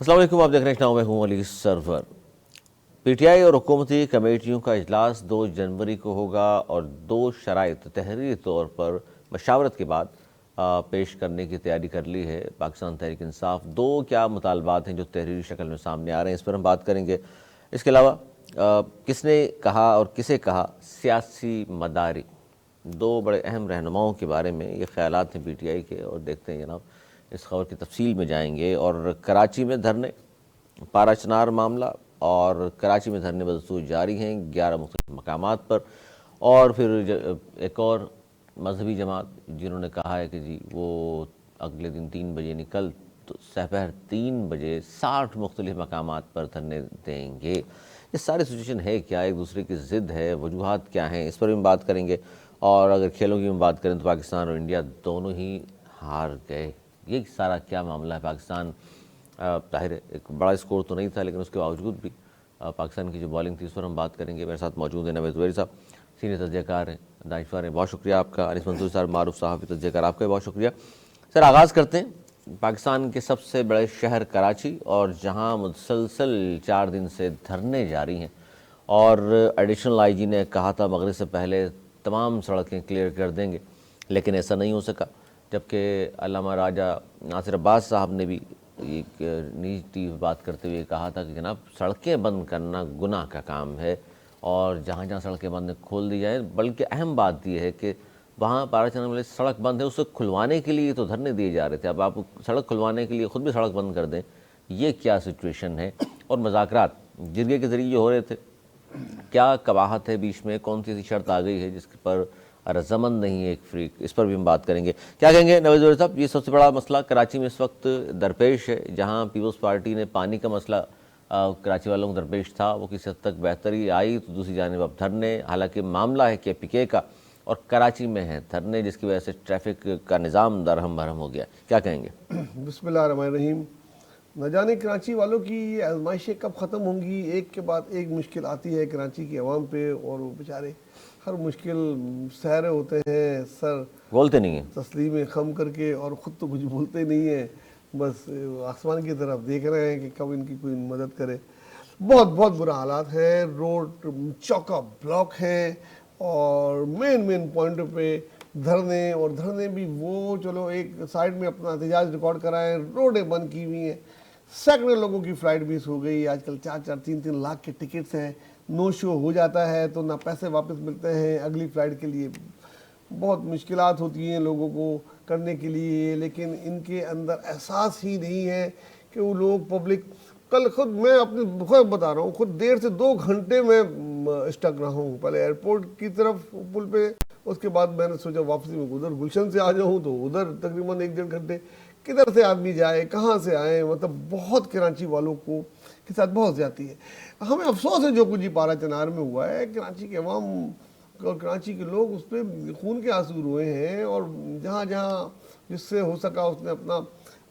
السلام علیکم، آپ دیکھ رہے ہیں، میں ہوں علی سرور۔ پی ٹی آئی اور حکومتی کمیٹیوں کا اجلاس 2 جنوری کو ہوگا اور 2 شرائط تحریری طور پر مشاورت کے بعد پیش کرنے کی تیاری کر لی ہے پاکستان تحریک انصاف۔ 2 کیا مطالبات ہیں جو تحریری شکل میں سامنے آ رہے ہیں، اس پر ہم بات کریں گے۔ اس کے علاوہ کس نے کہا اور کسے کہا سیاسی مداری، 2 بڑے اہم رہنماؤں کے بارے میں یہ خیالات ہیں پی ٹی آئی کے، اور دیکھتے ہیں جناب اس خبر کی تفصیل میں جائیں گے۔ اور کراچی میں دھرنے، پارا چنار معاملہ اور کراچی میں دھرنے بدستور جاری ہیں 11 مختلف مقامات پر۔ اور پھر ایک اور مذہبی جماعت جنہوں نے کہا ہے کہ جی وہ اگلے دن 3 بجے نکل تو سحر 3 بجے 60 مختلف مقامات پر دھرنے دیں گے۔ یہ ساری سچویشن ہے کیا، ایک دوسرے کی ضد ہے، وجوہات کیا ہیں، اس پر بھی بات کریں گے۔ اور اگر کھیلوں کی ہم بات کریں تو پاکستان اور انڈیا دونوں ہی ہار گئے۔ یہ سارا کیا معاملہ ہے؟ پاکستان ظاہر ہے ایک بڑا اسکور تو نہیں تھا، لیکن اس کے باوجود بھی پاکستان کی جو بالنگ تھی اس پر ہم بات کریں گے۔ میرے ساتھ موجود ہیں نوید زبیری صاحب، سینئر تجزیہ کار ہیں، دانشور ہیں، بہت شکریہ آپ کا۔ انیس منصور صاحب، معروف صحافی تجزیہ کار، آپ کا بہت شکریہ۔ سر آغاز کرتے ہیں پاکستان کے سب سے بڑے شہر کراچی، اور جہاں مسلسل 4 دن سے دھرنے جاری ہیں، اور ایڈیشنل آئی جی نے کہا تھا مغرب سے پہلے تمام سڑکیں کلیئر کر دیں گے، لیکن ایسا نہیں ہو سکا، جبکہ علامہ راجہ ناصر عباس صاحب نے بھی ایک نیجی بات کرتے ہوئے کہا تھا کہ جناب سڑکیں بند کرنا گناہ کا کام ہے، اور جہاں جہاں سڑکیں بند کھول دی جائیں۔ بلکہ اہم بات یہ ہے کہ وہاں پارا چنار میں سڑک بند ہے، اسے کھلوانے کے لیے تو دھرنے دیے جا رہے تھے، اب آپ سڑک کھلوانے کے لیے خود بھی سڑک بند کر دیں، یہ کیا سچویشن ہے؟ اور مذاکرات جرگے کے ذریعے جو ہو رہے تھے، کیا قباحت ہے بیچ میں؟ کون سی ایسی شرط آ گئی ہے جس پر رضامند نہیں ہے ایک فریق؟ اس پر بھی ہم بات کریں گے۔ کیا کہیں گے نوید زبیری صاحب؟ یہ سب سے بڑا مسئلہ کراچی میں اس وقت درپیش ہے، جہاں پیپلز پارٹی نے پانی کا مسئلہ کراچی والوں کو درپیش تھا، وہ کسی حد تک بہتری آئی، تو دوسری جانب اب دھرنے، حالانکہ معاملہ ہے کہ پی کے کا، اور کراچی میں ہے دھرنے، جس کی وجہ سے ٹریفک کا نظام درہم برہم ہو گیا۔ کیا کہیں گے؟ بسم اللہ الرحمن الرحیم۔ نہ جانے کراچی والوں کی یہ آزمائشیں کب ختم ہوں گی، ایک کے بعد ایک مشکل آتی ہے کراچی کی عوام پہ، اور وہ بیچارے ہر مشکل سہ رہے ہوتے ہیں، سر بولتے نہیں ہیں تسلیم خم کر کے، اور خود تو کچھ بولتے نہیں ہیں، بس آسمان کی طرف دیکھ رہے ہیں کہ کب ان کی کوئی مدد کرے۔ بہت بہت برا حالات ہیں، روڈ چوکا بلاک ہیں، اور مین پوائنٹوں پہ دھرنے، اور دھرنے بھی وہ چلو ایک سائڈ میں اپنا احتجاج ریکارڈ کرائیں، روڈیں بند کی ہوئی ہیں، سینکڑوں لوگوں کی فلائٹ مس ہو گئی، آج کل 4-4 3-3 لاکھ کے ٹکٹس ہیں، نو شو ہو جاتا ہے تو نہ پیسے واپس ملتے ہیں اگلی فلائٹ کے لیے، بہت مشکلات ہوتی ہیں لوگوں کو کرنے کے لیے، لیکن ان کے اندر احساس ہی نہیں ہے کہ وہ لوگ پبلک، کل خود میں اپنے خود بتا رہا ہوں، خود دیر سے 2 گھنٹے میں اسٹک رہا ہوں، پہلے ایئرپورٹ کی طرف پل پہ، اس کے بعد میں نے سوچا واپسی میں ادھر گلشن سے آ جاؤں تو ادھر تقریباً 1-1.5 گھنٹے، کدھر سے آدمی جائے، کہاں سے آئے، مطلب بہت کراچی والوں کو کے ساتھ بہت زیادتی ہے۔ ہمیں افسوس ہے جو کچھ جی پارا چنار میں ہوا ہے، کراچی کے عوام اور کراچی کے لوگ اس پہ خون کے آنسو روئے ہیں، اور جہاں جہاں جس سے ہو سکا اس نے اپنا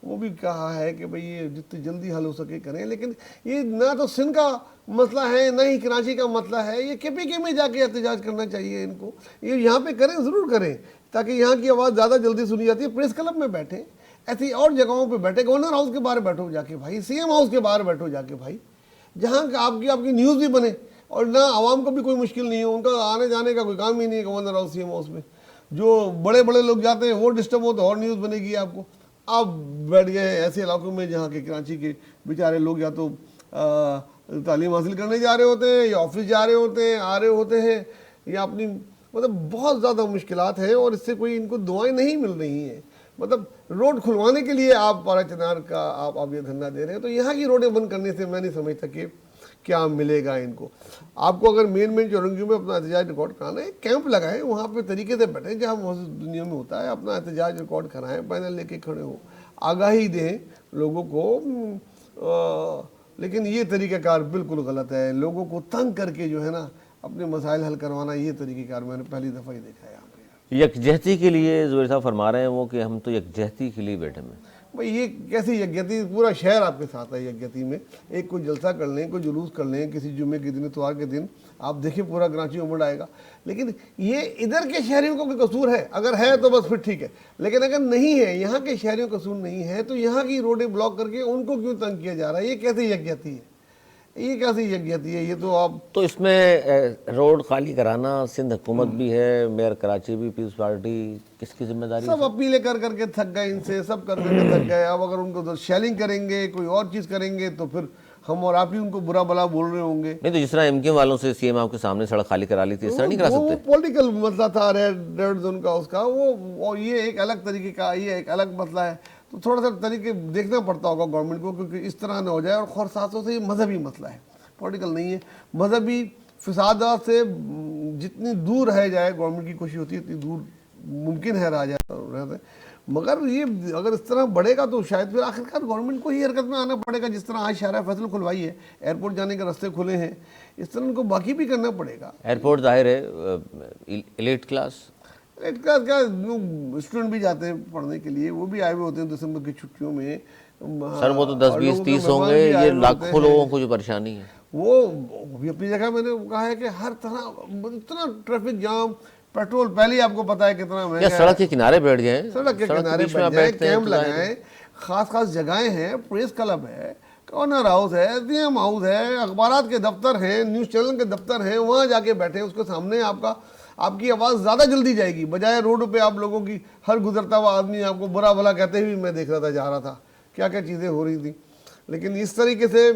وہ بھی کہا ہے کہ بھئی یہ جتنی جلدی حل ہو سکے کریں، لیکن یہ نہ تو سندھ کا مسئلہ ہے نہ ہی کراچی کا مسئلہ ہے، یہ کے پی کے میں جا کے احتجاج کرنا چاہیے ان کو، یہ یہاں پہ کریں، ضرور کریں، تاکہ یہاں کی آواز زیادہ جلدی سنی جاتی ہے۔ پریس کلب میں بیٹھیں، ایسی اور جگہوں پہ بیٹھے، گورنر ہاؤس کے باہر بیٹھو جا کے بھائی، سی ایم ہاؤس کے باہر بیٹھو جا کے بھائی، جہاں آپ کی نیوز بھی بنے، اور نہ عوام کو بھی کوئی مشکل نہیں ہو، ان کا آنے جانے کا کوئی کام ہی نہیں ہے گورنر ہاؤس سی ایم ہاؤس میں، جو بڑے بڑے لوگ جاتے ہیں وہ ڈسٹرب ہو تو اور نیوز بنے گی آپ کو۔ آپ بیٹھ گئے ہیں ایسے علاقوں میں جہاں کے کراچی کے بیچارے لوگ یا تو تعلیم حاصل کرنے جا رہے ہوتے ہیں، یا آفس جا رہے ہوتے ہیں، آ رہے ہوتے ہیں، یا اپنی مطلب بہت زیادہ مشکلات ہیں، اور اس سے کوئی ان کو دعائیں نہیں مل رہی ہیں۔ مطلب روڈ کھلوانے کے لیے آپ پارا چنار کا آپ یہ دھرنا دے رہے ہیں، تو یہاں کی روڈیں بند کرنے سے میں نہیں سمجھتا کہ کیا ملے گا ان کو۔ آپ کو اگر مین چورنگیوں میں اپنا احتجاج ریکارڈ کرانا ہے، کیمپ لگائیں، وہاں پہ طریقے سے بیٹھیں جہاں موجود دنیا میں ہوتا ہے، اپنا احتجاج ریکارڈ کرائیں، پینل لے کے کھڑے ہوں، آگاہی دیں لوگوں کو، لیکن یہ طریقہ کار بالکل غلط ہے، لوگوں کو تنگ کر کے جو ہے نا اپنے مسائل حل کروانا، یہ طریقہ کار میں نے پہلی دفعہ ہی دیکھا ہے یہاں پہ۔ یکجہتی کے لیے زبیر صاحب فرما رہے ہیں وہ کہ ہم تو یکجہتی کے لیے بیٹھے ہیں۔ بھائی یہ کیسی یکجہتی، پورا شہر آپ کے ساتھ ہے یکجہتی میں. ایک کوئی جلسہ کر لیں، کوئی جلوس کر لیں کسی جمعے کے دن، اتوار کے دن، آپ دیکھیں پورا کراچی امڑ آئے گا. لیکن یہ ادھر کے شہریوں کا کوئی قصور ہے؟ اگر ہے تو بس پھر ٹھیک ہے، لیکن اگر نہیں ہے، یہاں کے شہریوں کا قصور نہیں ہے، تو یہاں کی روڈیں بلاک کر کے ان کو کیوں تنگ کیا جا رہا ہے؟ یہ کیسی یکجہتی ہے؟ یہ کیسی یکجہتی ہے؟ یہ تو آپ تو اس میں روڈ خالی کرانا سندھ حکومت بھی ہے، میئر کراچی بھی، پیپلز پارٹی، کس کی ذمہ داری ہے؟ سب اپیلیں کر کر کے تھک گئے، ان سے سب کر کر کے تھک گئے. اب اگر ان کو شیلنگ کریں گے، کوئی اور چیز کریں گے، تو پھر ہم اور آپ ہی ان کو برا بلا بول رہے ہوں گے. نہیں تو جس طرح ایم کیو والوں سے سی ایم آپ کے سامنے سڑک خالی کرا لی تھی، اس طرح نہیں کرا وہ سکتے؟ پولیٹیکل مسئلہ تھا ریڈ زون کا، اس کا وہ یہ ایک الگ طریقے کا، یہ ایک الگ مسئلہ ہے. تو تھوڑا سا طریقے دیکھنا پڑتا ہوگا گورنمنٹ کو، کیونکہ اس طرح نہ ہو جائے. اور خورساسوں سے یہ مذہبی مسئلہ ہے، پولیٹیکل نہیں ہے. مذہبی فسادات سے جتنی دور رہ جائے، گورنمنٹ کی کوشش ہوتی ہے اتنی دور ممکن ہے رہ جائے. مگر یہ اگر اس طرح بڑھے گا تو شاید پھر آخرکار گورنمنٹ کو ہی حرکت میں آنا پڑے گا. جس طرح آج شاہراہ فیصل کھلوائی ہے، ایئرپورٹ جانے کے راستے کھلے ہیں، اس طرح ان کو باقی بھی کرنا پڑے گا. ایئرپورٹ ظاہر ہے ایلیٹ کلاس، ایک کیا اسٹوڈنٹ بھی جاتے ہیں پڑھنے کے لیے، وہ بھی آئے ہوئے ہوتے ہیں دسمبر کی چھٹیوں میں. سر وہ تو 10 20 30 ہوں گے، یہ لاکھوں لوگوں کو جو پریشانی ہے. وہ بھی اپنی جگہ میں نے کہا ہے کہ ہر طرح اتنا ٹریفک جام، پیٹرول پہلے ہی آپ کو پتا ہے کتنا مہنگا ہے. سڑک کے کنارے بیٹھ جائیں، سڑک کے کنارے بیٹھ جائیں، کیمپ لگائیں، خاص جگہیں ہیں، پریس کلب ہے، کارنر ہاؤس ہے، ڈی ایم ہاؤس ہے، اخبارات کے دفتر ہیں، نیوز چینل کے دفتر ہیں، وہاں جا کے بیٹھے. اس کے سامنے آپ کی آواز زیادہ جلدی جائے گی، بجائے روڈ پہ آپ لوگوں کی ہر گزرتا ہوا آدمی آپ کو برا بھلا کہتے ہوئے میں دیکھ رہا تھا، جا رہا تھا کیا کیا چیزیں ہو رہی تھیں. لیکن اس طریقے سے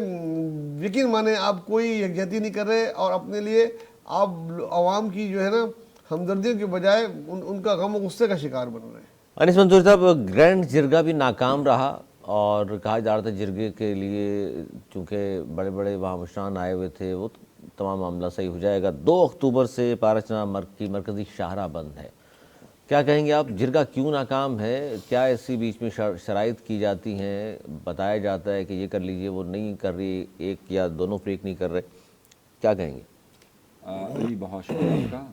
یقین مانے آپ کوئی یکجہتی نہیں کر رہے، اور اپنے لیے آپ عوام کی جو ہے نا ہمدردیوں کے بجائے ان کا غم و غصے کا شکار بن رہے ہیں. انیس منصور صاحب، گرینڈ جرگہ بھی ناکام رہا، اور کہا جا رہا تھا جرگے کے لیے چونکہ بڑے بڑے وہاں مشران آئے ہوئے تھے، وہ تمام معاملہ صحیح ہو جائے گا. 2 اکتوبر سے پارچنا کی مرکزی شاہراہ بند ہے. کیا کہیں گے آپ، جرگہ کیوں ناکام ہے؟ کیا اسی بیچ میں شرائط کی جاتی ہیں؟ بتایا جاتا ہے کہ یہ کر لیجئے، وہ نہیں کر رہی، ایک یا دونوں فریق نہیں کر رہے، کیا کہیں گے؟ علی بہت شکریہ آپ کا،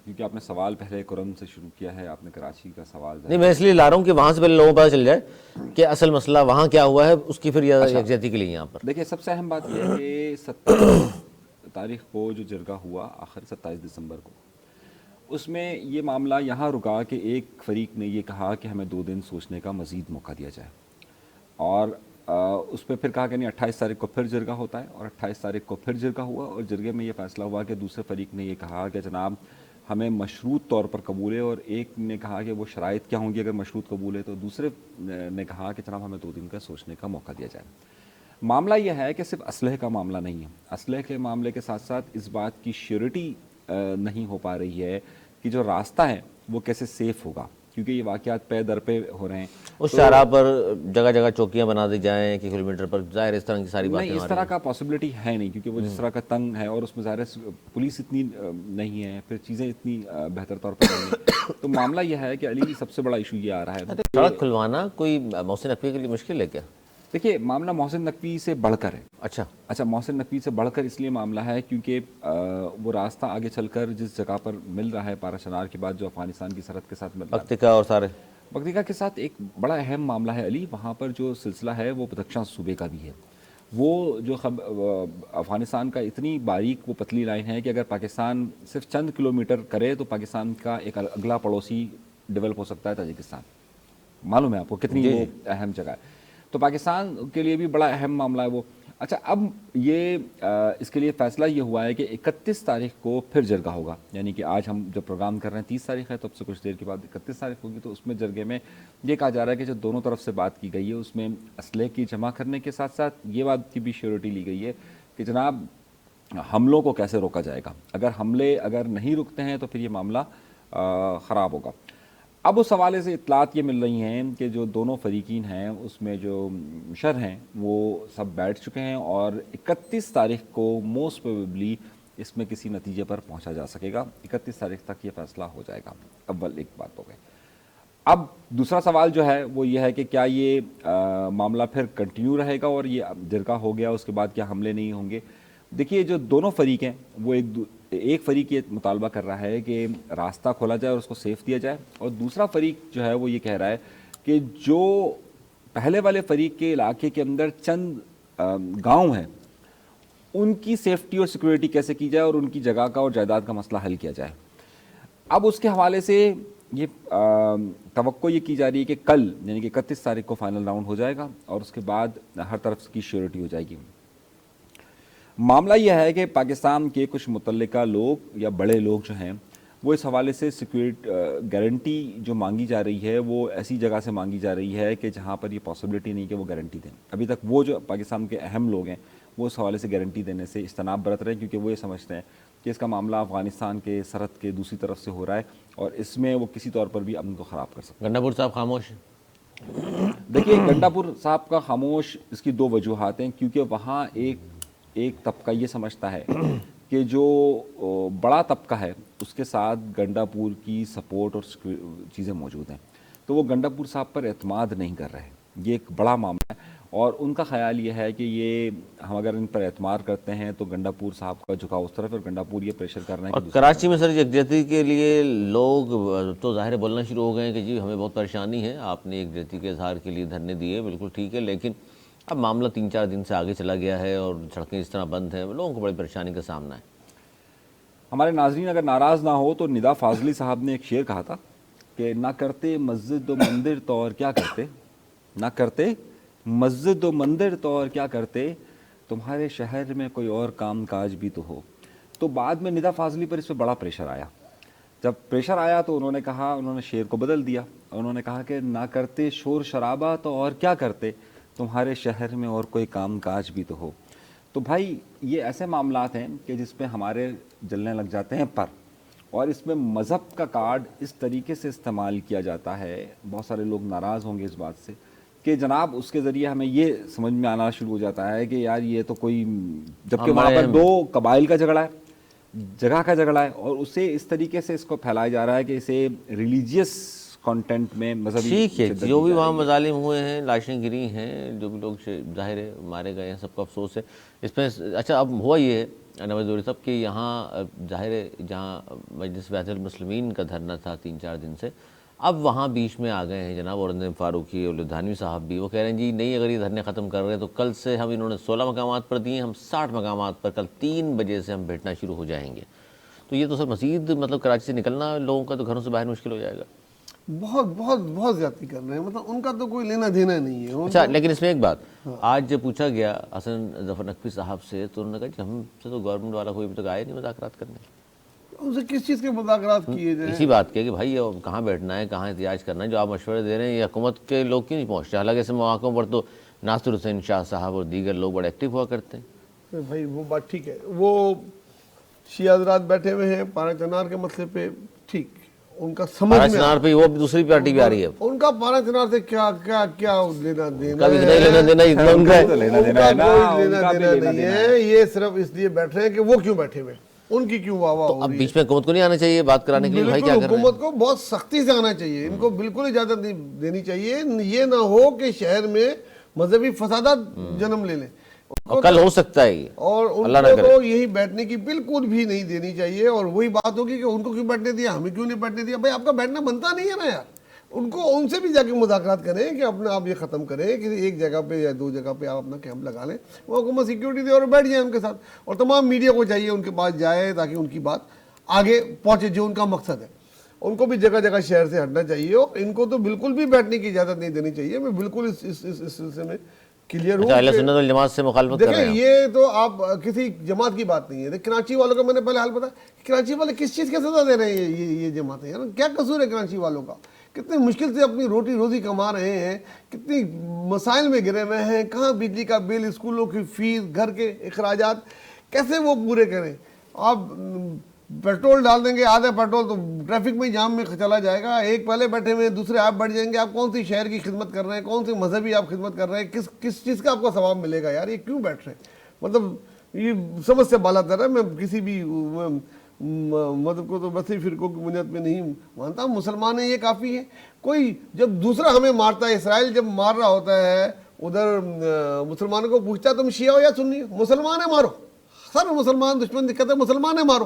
کیونکہ آپ نے سوال پہلے کرم سے شروع کیا ہے، آپ نے کراچی کا سوال نہیں، میں اس لیے لا رہا ہوں کہ وہاں سے پہلے لوگوں کو پتہ چل جائے کہ اصل مسئلہ وہاں کیا ہوا ہے، اس کی پھر یکجہتی کے لیے یہاں پر. دیکھیں، سب سے اہم بات یہ ہے کہ 27 تاریخ کو جو جرگہ ہوا، آخر 27 دسمبر کو، اس میں یہ معاملہ یہاں رکا کہ ایک فریق نے یہ کہا کہ ہمیں 2 دن سوچنے کا مزید موقع دیا جائے، اور اس پہ پھر کہا کہ نہیں 28 تاریخ کو پھر جرگہ ہوتا ہے، اور 28 تاریخ کو پھر جرگہ ہوا. اور جرگے میں یہ فیصلہ ہوا کہ دوسرے فریق نے یہ کہا کہ جناب ہمیں مشروط طور پر قبول ہے، اور ایک نے کہا کہ وہ شرائط کیا ہوں گی اگر مشروط قبول ہے، تو دوسرے نے کہا کہ جناب ہمیں 2 دن کا سوچنے کا موقع دیا جائے. معاملہ یہ ہے کہ صرف اسلحے کا معاملہ نہیں ہے، اسلحے کے معاملے کے ساتھ ساتھ اس بات کی شیورٹی نہیں ہو پا رہی ہے کہ جو راستہ ہے وہ کیسے سیف ہوگا، کیونکہ یہ واقعات پے در پہ ہو رہے ہیں. اس شاہراہ پر جگہ جگہ چوکیاں بنا دی جائیں 1 کلومیٹر پر، ظاہر اس طرح کی ساری باتیں نہیں، اس طرح کا پاسبلٹی ہے نہیں، کیونکہ وہ جس طرح کا تنگ ہے، اور اس میں ظاہر پولیس اتنی نہیں ہے، پھر چیزیں اتنی بہتر طور پر نہیں ہیں. تو معاملہ یہ ہے کہ علی سب سے بڑا ایشو یہ آ رہا ہے. سڑک کھلوانا کوئی محسن نقوی کے لیے مشکل ہے کیا؟ دیکھیے، معاملہ محسن نقوی سے بڑھ کر ہے. اچھا، محسن نقوی سے بڑھ کر اس لیے معاملہ ہے کیونکہ وہ راستہ آگے چل کر جس جگہ پر مل رہا ہے پارا چنار کے بعد، جو افغانستان کی سرحد کے ساتھ مل رہا ہے، پکتیکا اور سارے پکتیکا کے ساتھ، ایک بڑا اہم معاملہ ہے علی. وہاں پر جو سلسلہ ہے وہ بدخشاں صوبے کا بھی ہے. وہ جو افغانستان کا اتنی باریک وہ پتلی لائن ہے کہ اگر پاکستان صرف چند کلومیٹر کرے تو پاکستان کا ایک اگلا پڑوسی ڈیولپ ہو سکتا ہے تاجکستان. معلوم ہے آپ کو کتنی وہ اہم جگہ ہے. تو پاکستان کے لیے بھی بڑا اہم معاملہ ہے وہ. اچھا، اب یہ اس کے لیے فیصلہ یہ ہوا ہے کہ 31 تاریخ کو پھر جرگہ ہوگا، یعنی کہ آج ہم جو پروگرام کر رہے ہیں 30 تاریخ ہے، تو اب سے کچھ دیر کے بعد 31 تاریخ ہوگی. تو اس میں جرگے میں یہ کہا جا رہا ہے کہ جو دونوں طرف سے بات کی گئی ہے اس میں اسلحے کی جمع کرنے کے ساتھ ساتھ یہ بات کی بھی شیورٹی لی گئی ہے کہ جناب حملوں کو کیسے روکا جائے گا. اگر نہیں رکتے ہیں تو پھر یہ معاملہ خراب ہوگا. اب اس حوالے سے اطلاعات یہ مل رہی ہیں کہ جو دونوں فریقین ہیں اس میں جو مشر ہیں وہ سب بیٹھ چکے ہیں، اور 31 تاریخ کو موسٹ پروبیبلی اس میں کسی نتیجے پر پہنچا جا سکے گا. 31 تاریخ تک یہ فیصلہ ہو جائے گا. اول ایک بات ہو گئی. اب دوسرا سوال جو ہے وہ یہ ہے کہ کیا یہ معاملہ پھر کنٹینیو رہے گا، اور یہ جرگہ ہو گیا اس کے بعد کیا حملے نہیں ہوں گے؟ دیکھیے، جو دونوں فریق ہیں وہ ایک فریق یہ مطالبہ کر رہا ہے کہ راستہ کھولا جائے اور اس کو سیف دیا جائے، اور دوسرا فریق جو ہے وہ یہ کہہ رہا ہے کہ جو پہلے والے فریق کے علاقے کے اندر چند گاؤں ہیں ان کی سیفٹی اور سیکورٹی کیسے کی جائے اور ان کی جگہ کا اور جائیداد کا مسئلہ حل کیا جائے. اب اس کے حوالے سے یہ توقع یہ کی جا رہی ہے کہ کل یعنی کہ 31 تاریخ کو فائنل راؤنڈ ہو جائے گا اور اس کے بعد ہر طرف کی شیورٹی ہو جائے گی. معاملہ یہ ہے کہ پاکستان کے کچھ متعلقہ لوگ یا بڑے لوگ جو ہیں وہ اس حوالے سے سیکورٹی گارنٹی جو مانگی جا رہی ہے وہ ایسی جگہ سے مانگی جا رہی ہے کہ جہاں پر یہ پاسبلٹی نہیں کہ وہ گارنٹی دیں. ابھی تک وہ جو پاکستان کے اہم لوگ ہیں وہ اس حوالے سے گارنٹی دینے سے اجتناب برت رہے ہیں کیونکہ وہ یہ سمجھتے ہیں کہ اس کا معاملہ افغانستان کے سرحد کے دوسری طرف سے ہو رہا ہے اور اس میں وہ کسی طور پر بھی امن کو خراب کر سکتے ہیں. گنڈا پور صاحب خاموش ہیں. دیکھیے گنڈا پور صاحب کا خاموش اس کی دو وجوہات ہیں کیونکہ وہاں ایک طبقہ یہ سمجھتا ہے کہ جو بڑا طبقہ ہے اس کے ساتھ گنڈا پور کی سپورٹ اور چیزیں موجود ہیں تو وہ گنڈا پور صاحب پر اعتماد نہیں کر رہے. یہ ایک بڑا معاملہ ہے اور ان کا خیال یہ ہے کہ یہ ہم اگر ان پر اعتماد کرتے ہیں تو گنڈا پور صاحب کا جھکاؤ اس طرف اور گنڈا پور یہ پریشر کر رہے ہیں. اور کراچی میں سر یکجہتی کے لیے لوگ تو ظاہر بولنا شروع ہو گئے ہیں کہ جی ہمیں بہت پریشانی ہے, آپ نے یکجہتی کے اظہار کے لیے دھرنے دیے, بالکل ٹھیک ہے, لیکن اب معاملہ 3-4 دن سے آگے چلا گیا ہے اور سڑکیں اس طرح بند ہیں, لوگوں کو بڑی پریشانی کا سامنا ہے. ہمارے ناظرین اگر ناراض نہ ہو تو ندا فاضلی صاحب نے ایک شعر کہا تھا کہ نہ کرتے مسجد و مندر تو اور کیا کرتے, نہ کرتے مسجد و مندر تو اور کیا کرتے, تمہارے شہر میں کوئی اور کام کاج بھی تو ہو. تو بعد میں ندا فاضلی پر اس پہ بڑا پریشر آیا. جب پریشر آیا تو انہوں نے کہا, انہوں نے شعر کو بدل دیا, انہوں نے کہا کہ نہ کرتے شور شرابہ تو اور کیا کرتے, تمہارے شہر میں اور کوئی کام کاج بھی تو ہو. تو بھائی یہ ایسے معاملات ہیں کہ جس پہ ہمارے جلنے لگ جاتے ہیں پر, اور اس میں مذہب کا کارڈ اس طریقے سے استعمال کیا جاتا ہے. بہت سارے لوگ ناراض ہوں گے اس بات سے کہ جناب اس کے ذریعے ہمیں یہ سمجھ میں آنا شروع ہو جاتا ہے کہ یار یہ تو کوئی, جبکہ وہاں پر دو قبائل کا جھگڑا ہے, جگہ کا جھگڑا ہے, اور اسے اس طریقے سے اس کو پھیلایا جا رہا ہے کہ اسے ریلیجیس کانٹینٹ میں مذہبی. ٹھیک ہے, جو بھی وہاں مظالم ہوئے ہیں, لاشیں گری ہیں, جو بھی لوگ ظاہر ہے مارے گئے ہیں, سب کو افسوس ہے اس میں. اچھا اب ہوا یہ ہے نواز زوری صاحب کہ یہاں ظاہر ہے جہاں مجلس وحدت المسلمین کا دھرنا تھا 3-4 دن سے, اب وہاں بیچ میں آ گئے ہیں جناب اورنگزیب فاروقی اور لدھانوی صاحب بھی. وہ کہہ رہے ہیں جی نہیں, اگر یہ دھرنے ختم کر رہے ہیں تو کل سے ہم, انہوں نے 16 مقامات پر دیے, ہم 60 مقامات پر کل 3 بجے سے ہم بیٹھنا شروع ہو جائیں گے. تو یہ تو سر مزید مطلب کراچی سے نکلنا لوگوں کا تو گھروں سے باہر مشکل ہو جائے گا. بہت بہت بہت زیادتی کر رہے ہیں, مطلب ان کا تو کوئی لینا دینا نہیں ہے. اچھا لیکن اس میں ایک بات, آج جب پوچھا گیا حسن ظفر نقوی صاحب سے تو انہوں نے کہا کہ ہم سے تو گورنمنٹ والا کوئی ابھی تک آیا نہیں مذاکرات کرنے. ان سے کس چیز کے مذاکرات کیے جائیں؟ اسی بات کے کہ بھائی کہاں بیٹھنا ہے, کہاں احتجاج کرنا ہے, جو آپ مشورے دے رہے ہیں یہ حکومت کے لوگ کیوں نہیں پہنچتے؟ حالانکہ ایسے مواقعوں پر تو ناصر حسین شاہ صاحب اور دیگر لوگ بڑے ایکٹیو ہوا کرتے ہیں. بھائی وہ بات ٹھیک ہے, وہ شیعہ حضرات بیٹھے ہوئے ہیں پارا چنار کے مسئلے پہ, ٹھیک, ان کا سمجھ میں چنار پہ وہ دوسری پارٹی بھی آ رہی ہے, ان کا پارا چنار سے کیا کیا کیا لینا دینا کبھی اتنا ہی لینا دینا اتنا ان کا ہے. لینا دینا نہیں ہے, یہ صرف اس لیے بیٹھ رہے ہیں کہ وہ کیوں بیٹھے ہوئے, ان کی کیوں واہ واہ ہو اب رہی ہے. بیچ میں حکومت کو نہیں آنا چاہیے بات کرانے کے لیے بھائی کیا کر رہے ہیں. حکومت کو بہت سختی سے آنا چاہیے, ان کو بالکل اجازت نہیں دینی چاہیے. یہ نہ ہو کہ شہر میں مذہبی فسادات جنم لے لیں, اور کل ہو سکتا ہے یہ, اور ان کو تو یہی بیٹھنے کی بالکل بھی نہیں دینی چاہیے. اور وہی بات ہوگی کہ ان کو کیوں بیٹھنے دیا, ہمیں کیوں نہیں بیٹھنے دیا. بھائی آپ کا بیٹھنا بنتا نہیں ہے نا یار, ان کو ان سے بھی جا کے مذاکرات کریں کہ اپنا آپ یہ ختم کریں کہ ایک جگہ پہ یا 2 جگہ پہ آپ اپنا کیمپ لگا لیں, وہ حکومت سیکیورٹی دے اور بیٹھ جائیں ان کے ساتھ. اور تمام میڈیا کو چاہیے ان کے پاس جائے تاکہ ان کی بات آگے پہنچے جو ان کا مقصد ہے. ان کو بھی جگہ جگہ شہر سے ہٹنا چاہیے, اور ان کو تو بالکل بھی بیٹھنے کی اجازت نہیں دینی چاہیے. میں بالکل اس سلسلے میں کلیئر ہوں. اہل سنت والجماعت سے مخالفت کر رہے ہیں. دیکھیں یہ تو آپ کسی جماعت کی بات نہیں ہے. کراچی والوں کا میں نے پہلے حال بتایا, کراچی والے کس چیز کی سزا دے رہے ہیں یہ جماعتیں, یار کیا قصور ہے کراچی والوں کا؟ کتنے مشکل سے اپنی روٹی روزی کما رہے ہیں, کتنی مسائل میں گرے ہوئے ہیں, کہاں بجلی کا بل, اسکولوں کی فیس, گھر کے اخراجات کیسے وہ پورے کریں. آپ پیٹرول ڈال دیں گے, آدھا پیٹرول تو ٹریفک میں جام میں چلا جائے گا. ایک پہلے بیٹھے ہوئے دوسرے آپ بیٹھ جائیں گے. آپ کون سی شہر کی خدمت کر رہے ہیں, کون سی مذہبی آپ خدمت کر رہے ہیں, کس چیز کا آپ کو ثواب ملے گا یار؟ یہ کیوں بیٹھ رہے ہیں؟ مطلب یہ سمجھ سے بالا تر ہے. میں کسی بھی مذہب کو تو ویسے فرقوں کی بنیاد پہ نہیں مانتا. مسلمان ہیں یہ کافی ہے. کوئی جب دوسرا ہمیں مارتا ہے, اسرائیل جب مار رہا ہوتا ہے ادھر مسلمانوں کو پوچھتا ہے تم شیعہ ہو یا سنی ہو؟ مسلمان ہے مارو, سر مسلمان دشمن دقت ہے, مسلمان ہے مارو.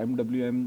MWM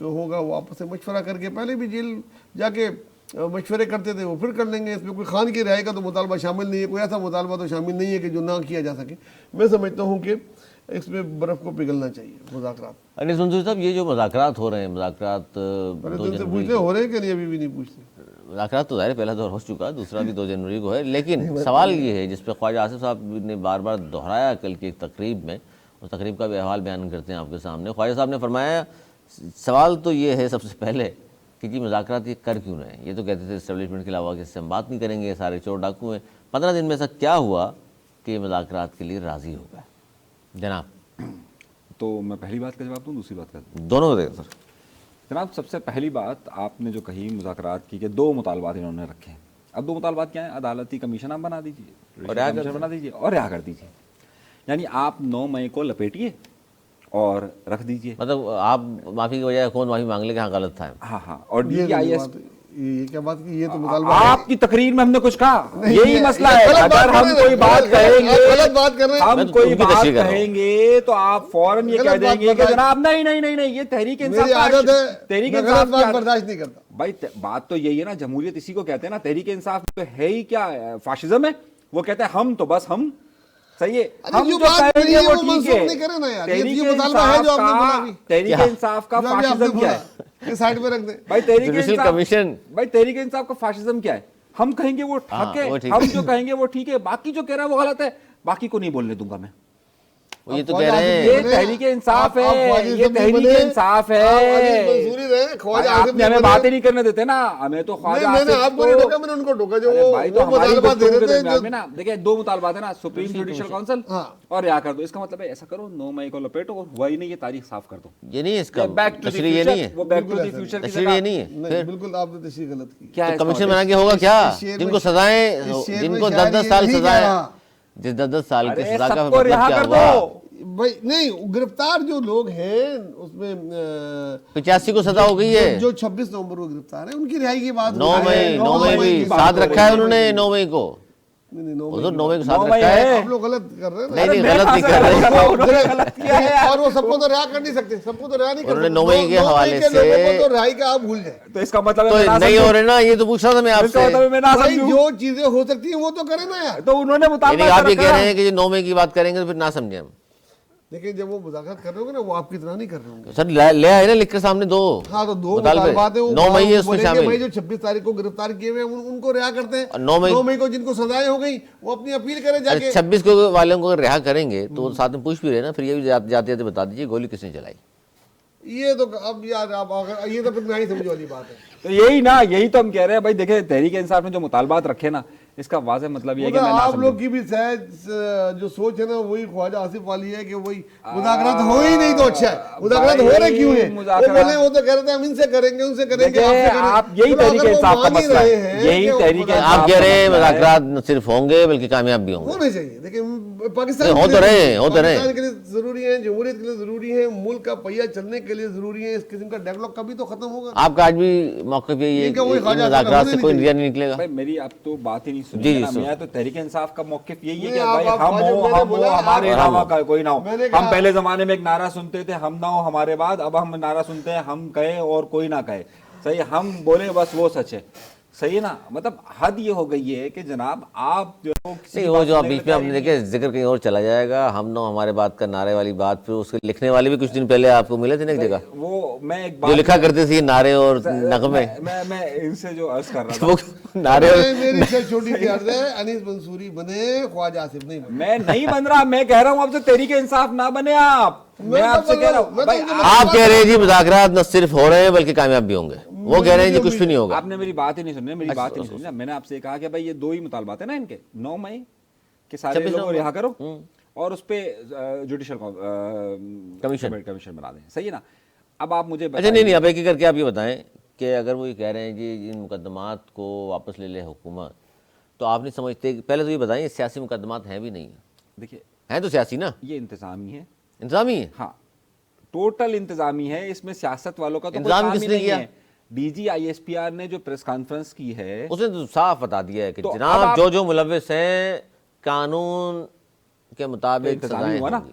ہوگا وہ آپس میں مشورہ کر کے، پہلے بھی جیل جا کے مشورے کرتے تھے، وہ پھر کر لیں گے. اس میں کوئی خان کی رہائی کا تو مطالبہ شامل نہیں ہے، کوئی ایسا مطالبہ تو شامل نہیں ہے کہ جو نہ کیا جا سکے. میں سمجھتا ہوں کہ اس میں برف کو پگھلنا چاہیے مذاکرات. انیس منصوری صاحب، یہ جو مذاکرات ہو رہے ہیں، مذاکرات پہلے تو ان سے پوچھتے ہو رہے ہیں کہ نہیں، ابھی بھی نہیں پوچھتے. مذاکرات تو ظاہر پہلا دور ہو چکا، دوسرا بھی 2 جنوری کو ہے. لیکن سوال یہ ہے جس پہ خواجہ آصف صاحب نے بار بار دہرایا کل کی ایک تقریب میں، اس تقریب کا بھی احوال بیان کرتے ہیں آپ کے سامنے. خواجہ صاحب نے فرمایا سوال تو یہ ہے سب سے پہلے کہ جی مذاکرات یہ کر کیوں رہے ہیں. یہ تو کہتے تھے اسٹیبلشمنٹ کے علاوہ کہ اس سے ہم بات نہیں کریں گے، سارے چور ڈاکو ہیں. 15 دن میں ایسا کیا ہوا کہ یہ مذاکرات کے لیے راضی ہو گئے جناب؟ تو میں پہلی بات کا جواب دوں، دوسری بات کا؟ دونوں دیں سر. جناب سب سے پہلی بات آپ نے جو کہی مذاکرات کی کہ 2 مطالبات انہوں نے رکھے ہیں. اب 2 مطالبات کیا ہیں؟ عدالتی کمیشن آپ بنا دیجیے بنا دیجیے اور رہا کر دیجیے. یعنی آپ 9 مئی کو لپیٹیے اور رکھ دیجیے. مطلب آپ معافی کی بجائے کون معافی مانگ لے کہ ہاں غلط تھا. ہاں اور DGIS یہ کیا بات کی؟ یہ تو مطالبہ آپ کی تقریر میں ہم نے کچھ کہا، یہی مسئلہ ہے. اگر ہم کوئی بات کہیں گے، غلط بات کر رہے ہیں، ہم کوئی بات کہیں گے تو آپ فوراً یہ کہہ دیں گے کہ جناب نہیں یہ تحریک انصاف میری عادت ہے، تحریک میں انصاف غلط بات برداشت نہیں کرتا. بھائی بات تو یہی ہے نا، جمہوریت اسی کو کہتے ہیں نا. تحریک انصاف تو ہے ہی کیا فاشزم ہے. وہ کہتے ہیں ہم تو بس ہم صحیح ہے، ہم جو کہیں گے وہ ٹھیک ہے. تحریک انصاف کا فاشزم کیا ہے؟ سائڈ پہ رکھ دیں. بھائی تحریک انصاف کا فاشزم کیا ہے؟ ہم کہیں گے وہ حق ہے، ہم جو کہیں گے وہ ٹھیک ہے، باقی جو کہہ رہا ہے وہ غلط ہے، باقی کو نہیں بولنے دوں گا میں. یہ تو کہہ رہے ہیں یہ تحریک انصاف ہے، یہ تحریک انصاف ہے. آپ نے ہمیں باتیں نہیں کرنے دیتے نا، ہمیں تو خواجہ میں نے ان کو ٹوکا جو وہ مطالبات دے رہے تھے. دیکھیں 2 مطالبات ہیں نا، سپریم جوڈیشل کاؤنسل اور رہا کر دو. اس کا مطلب ہے ایسا کرو 9 مئی کو لپیٹو اور ہوا ہی نہیں، یہ تاریخ صاف کر دو. یہ نہیں ہے اس کا تشریح، یہ نہیں ہے وہ بیک ٹو دی فیوچر کی تشریح. یہ نہیں ہے بالکل آپ نے تشریح غلط کی. کیا ہے کمیشن بنا کے ہوگا کیا؟ جن کو سزائیں، جن کو 10 سال سزائیں، جس 10 سال کی سزا کا مطلب کیا ہوا؟ بھائی نہیں، گرفتار جو لوگ ہیں اس میں 85 کو سزا ہو گئی ہے. جو 26 نومبر کو گرفتار ہیں ان کی رہائی کی بات. 9 مئی بھی ساتھ رکھا ہے انہوں نے. 9 مئی کو 9 مئی کو ساتھ رکھا ہے. آپ لوگ غلط کر رہے ہیں. نہیں غلط نہیں کر رہے. اور وہ سب کو تو رہا کر نہیں سکتے، سب کو تو رہا نہیں کر سکتے. 9 مئی کے حوالے سے تو رہائی کا آپ بھول جائیں. تو اس کا مطلب تو نہیں ہو رہے نا. یہ تو پوچھ رہا تھا میں آپ سے. جو چیزیں ہو سکتی ہیں وہ تو کریں نا یار. تو انہوں نے آپ یہ کہہ رہے ہیں کہ 9 مئی کی بات کریں گے تو پھر نہ سمجھیں ہم. لیکن جب وہ مذاکرات کر رہے ہوں گے نا، وہ آپ کی طرح نہیں کر رہے ہوں گے. سر لے آئے نا لکھ کے سامنے 2. ہاں تو 2 مطالبات ہیں. 9 مئی ہے اس میں شامل. مئی جو 26 تاریخ کو گرفتار کیے ہوئے ہیں ان کو رہا کرتے ہیں. 9 مئی کو جن کو سزائیں ہو گئی وہ اپنی اپیل کریں جا کے. 26 کو والوں کو رہا کریں گے تو ساتھ میں پوچھ بھی رہے نا، پھر یہ بھی جاتے جاتے بتا دیجیے گولی کس نے چلائی. یہ تو اب یار آپ یہ تو پھر میں ہی سمجھو والی بات ہے. تو یہی نا، یہی تو ہم کہہ رہے ہیں. بھائی دیکھیں تحریک انصاف نے جو مطالبات رکھے نا، اس کا واضح مطلب یہ ہے کہ میں آپ لوگ کی بھی شاید جو سوچ ہے نا وہی خواجہ آصف والی ہے کہ وہی مذاکرات ہو ہی نہیں تو اچھا ہے. مذاکرات ہو رہے کیوں ہیں؟ وہ بولے وہ تو کہہ رہے تھے ہم ان سے کریں گے ان سے کریں گے. آپ یہی تحریک انصاف کا مسئلہ ہے. یہی تحریک آپ کہہ رہے ہیں مذاکرات نہ صرف ہوں گے بلکہ کامیاب بھی ہوں گے. ہونے چاہیے. دیکھیں پاکستان کے لیے ضروری ہے، جمہوریت کے لیے ضروری ہے، ملک کا پہیہ چلنے کے لیے ضروری ہے. اس قسم کا ڈیولپ کبھی تو ختم ہوگا. آپ کا آج بھی موقف یہی ہے کہ مذاکرات سے کوئی نتیجہ نہیں نکلے گا. میری اب تو بات ہی نہیں سنی نا. میں تو تحریک انصاف کا موقف یہی ہے کہ بھائی ہم ہو ہمارے علاوہ کا کوئی نہ ہو. ہم پہلے زمانے میں ایک نعرہ سنتے تھے ہم نہ ہو ہمارے بعد، اب ہم نعرہ سنتے ہیں ہم کہے اور کوئی نہ کہے. صحیح، ہم بولے بس وہ سچ ہے. صحیح ہے نا. مطلب حد یہ ہو گئی ہے کہ جناب آپ جو وہ جو بیچ میں ہم نے دیکھے ذکر کہیں اور چلا جائے گا. ہم نہ ہمارے بات کا نعرے والی بات، پھر اس کے لکھنے والے بھی کچھ دن پہلے آپ کو ملے تھے نا ایک جگہ، وہ میں ایک جو لکھا کرتے تھے نعرے اور نغمے. میں ان سے جو عرض کر رہا تھا نعرے میری چھوٹی سی عرض ہے، انیس منصوری بنے، خواجہ آصف نہیں بنے. میں نہیں بن رہا. میں کہہ رہا ہوں آپ سے تحریک انصاف نہ بنے آپ. میں آپ سے کہہ رہا ہوں. آپ کہہ رہے ہیں جی مذاکرات نہ صرف ہو رہے ہیں بلکہ کامیاب بھی ہوں گے. وہ کہہ رہے ہیں جی کچھ بھی نہیں ہوگا. آپ نے میری بات ہی نہیں سنی. میری بات ہی نہیں سنی. میں نے آپ سے کہا کہ بھائی یہ 2 ہی مطالبات ہیں نا ان کے. 9 مئی کہ سارے لوگوں کو رہا کرو اور اس پہ جوڈیشل کمیشن بنا دیں. صحیح ہے نا. اب آپ مجھے اچھا نہیں اب ایک کر کے آپ یہ بتائیں کہ اگر وہ یہ کہہ رہے ہیں جی ان مقدمات کو واپس لے لے حکومت، تو آپ نہیں سمجھتے؟ پہلے تو یہ بتائیں یہ سیاسی مقدمات ہیں بھی نہیں ہیں. دیکھیے ہیں تو سیاسی نا. یہ انتظامی ہے. انتظامی ہے. ہاں ٹوٹل انتظامی ہے. اس میں سیاست والوں کا تو انتظام کس نے کیا؟ DGISPR نے جو پریس کانفرنس کی ہے اس نے تو صاف بتا دیا ہے کہ جناب جو ملوث ہیں قانون کے مطابق سزائیں ہوں گی.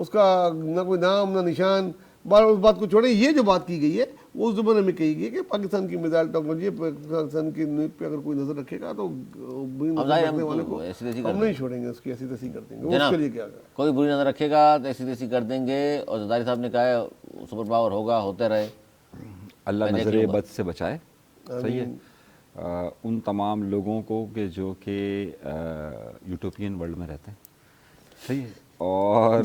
اس کا نہ کوئی نام نہ نشان. بار اس بات کو چھوڑیں, یہ جو بات کی گئی ہے وہ اس زمانے میں کہی گئی کہ پاکستان کی میزائل ٹیکنالوجی پاکستان کی نیوک پہ اگر کوئی نظر رکھے گا تو کرنے والے کو ہم نہیں چھوڑیں گے, اس کی ایسی تیسی کر دیں گے. اس کے لیے کیا کریں, کوئی بری نظر رکھے گا تو ایسی تیسی کر دیں گے. اور زرداری صاحب نے کہا ہے سپر پاور ہوگا, ہوتے رہے, اللہ نظر بد سے بچائے. صحیح ہے. ان تمام لوگوں کو کہ جو کہ یوٹوپین ورلڈ میں رہتے ہیں. صحیح ہے. اور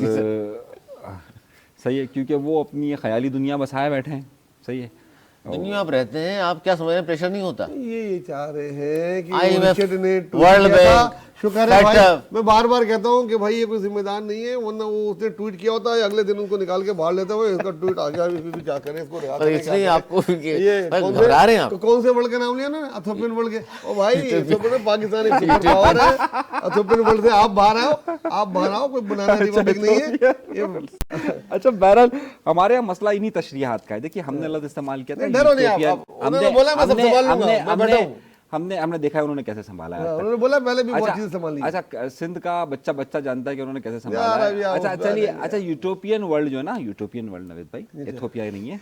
صحیح ہے, کیونکہ وہ اپنی خیالی دنیا بسائے بیٹھے ہیں. صحیح ہے. دنیا آپ رہتے ہیں, آپ کیا سمجھ رہے ہیں پریشر نہیں ہوتا؟ یہ چاہ رہے ہیں کہ IMF رچرڈ نے ورلڈ بینک شکر ہے بھائی, میں بار بار کہتا ہوں کہ بھائی یہ کوئی ذمہ دار نہیں ہے, ورنہ وہ اس نے ٹویٹ کیا ہوتا ہے اگلے دن ان کو نکال کے باہر لیتے ہوئے اس کا ٹویٹ آ گیا, کیا کریں اس کو رہا کریں. اس لیے آپ کو یہ گھبرا رہے ہیں آپ. کون سے ورلڈ کا نام لیا نا, ایتھوپین ورلڈ کے. او بھائی ایتھوپین پاکستان ایک سپر پاور ہے, ایتھوپین ورلڈ سے آپ باہر آؤ, کوئی بنانا ریپبلک نہیں ہے. اچھا بہرحال ہمارے یہاں مسئلہ انہی تشریحات کا ہے. دیکھیے ہم نے لفظ استعمال کیا تھا, ڈرو نہیں آپ, انہوں نے بولا میں سب سنبھال لوں گا, میں بیٹھا ہوں. ہم نے دیکھا ہے انہوں نے کیسے سنبھالا ہے. انہوں نے بولا پہلے بھی بہت چیزیں سنبھال لی. اچھا سندھ کا بچہ جانتا ہے کہ انہوں نے کیسے سنبھالا ہے. اچھا چلیے, اچھا یوٹوپین ورلڈ جو ہے نا, یوٹوپین ورلڈ نوید بھائی, ایتھوپیا نہیں ہے.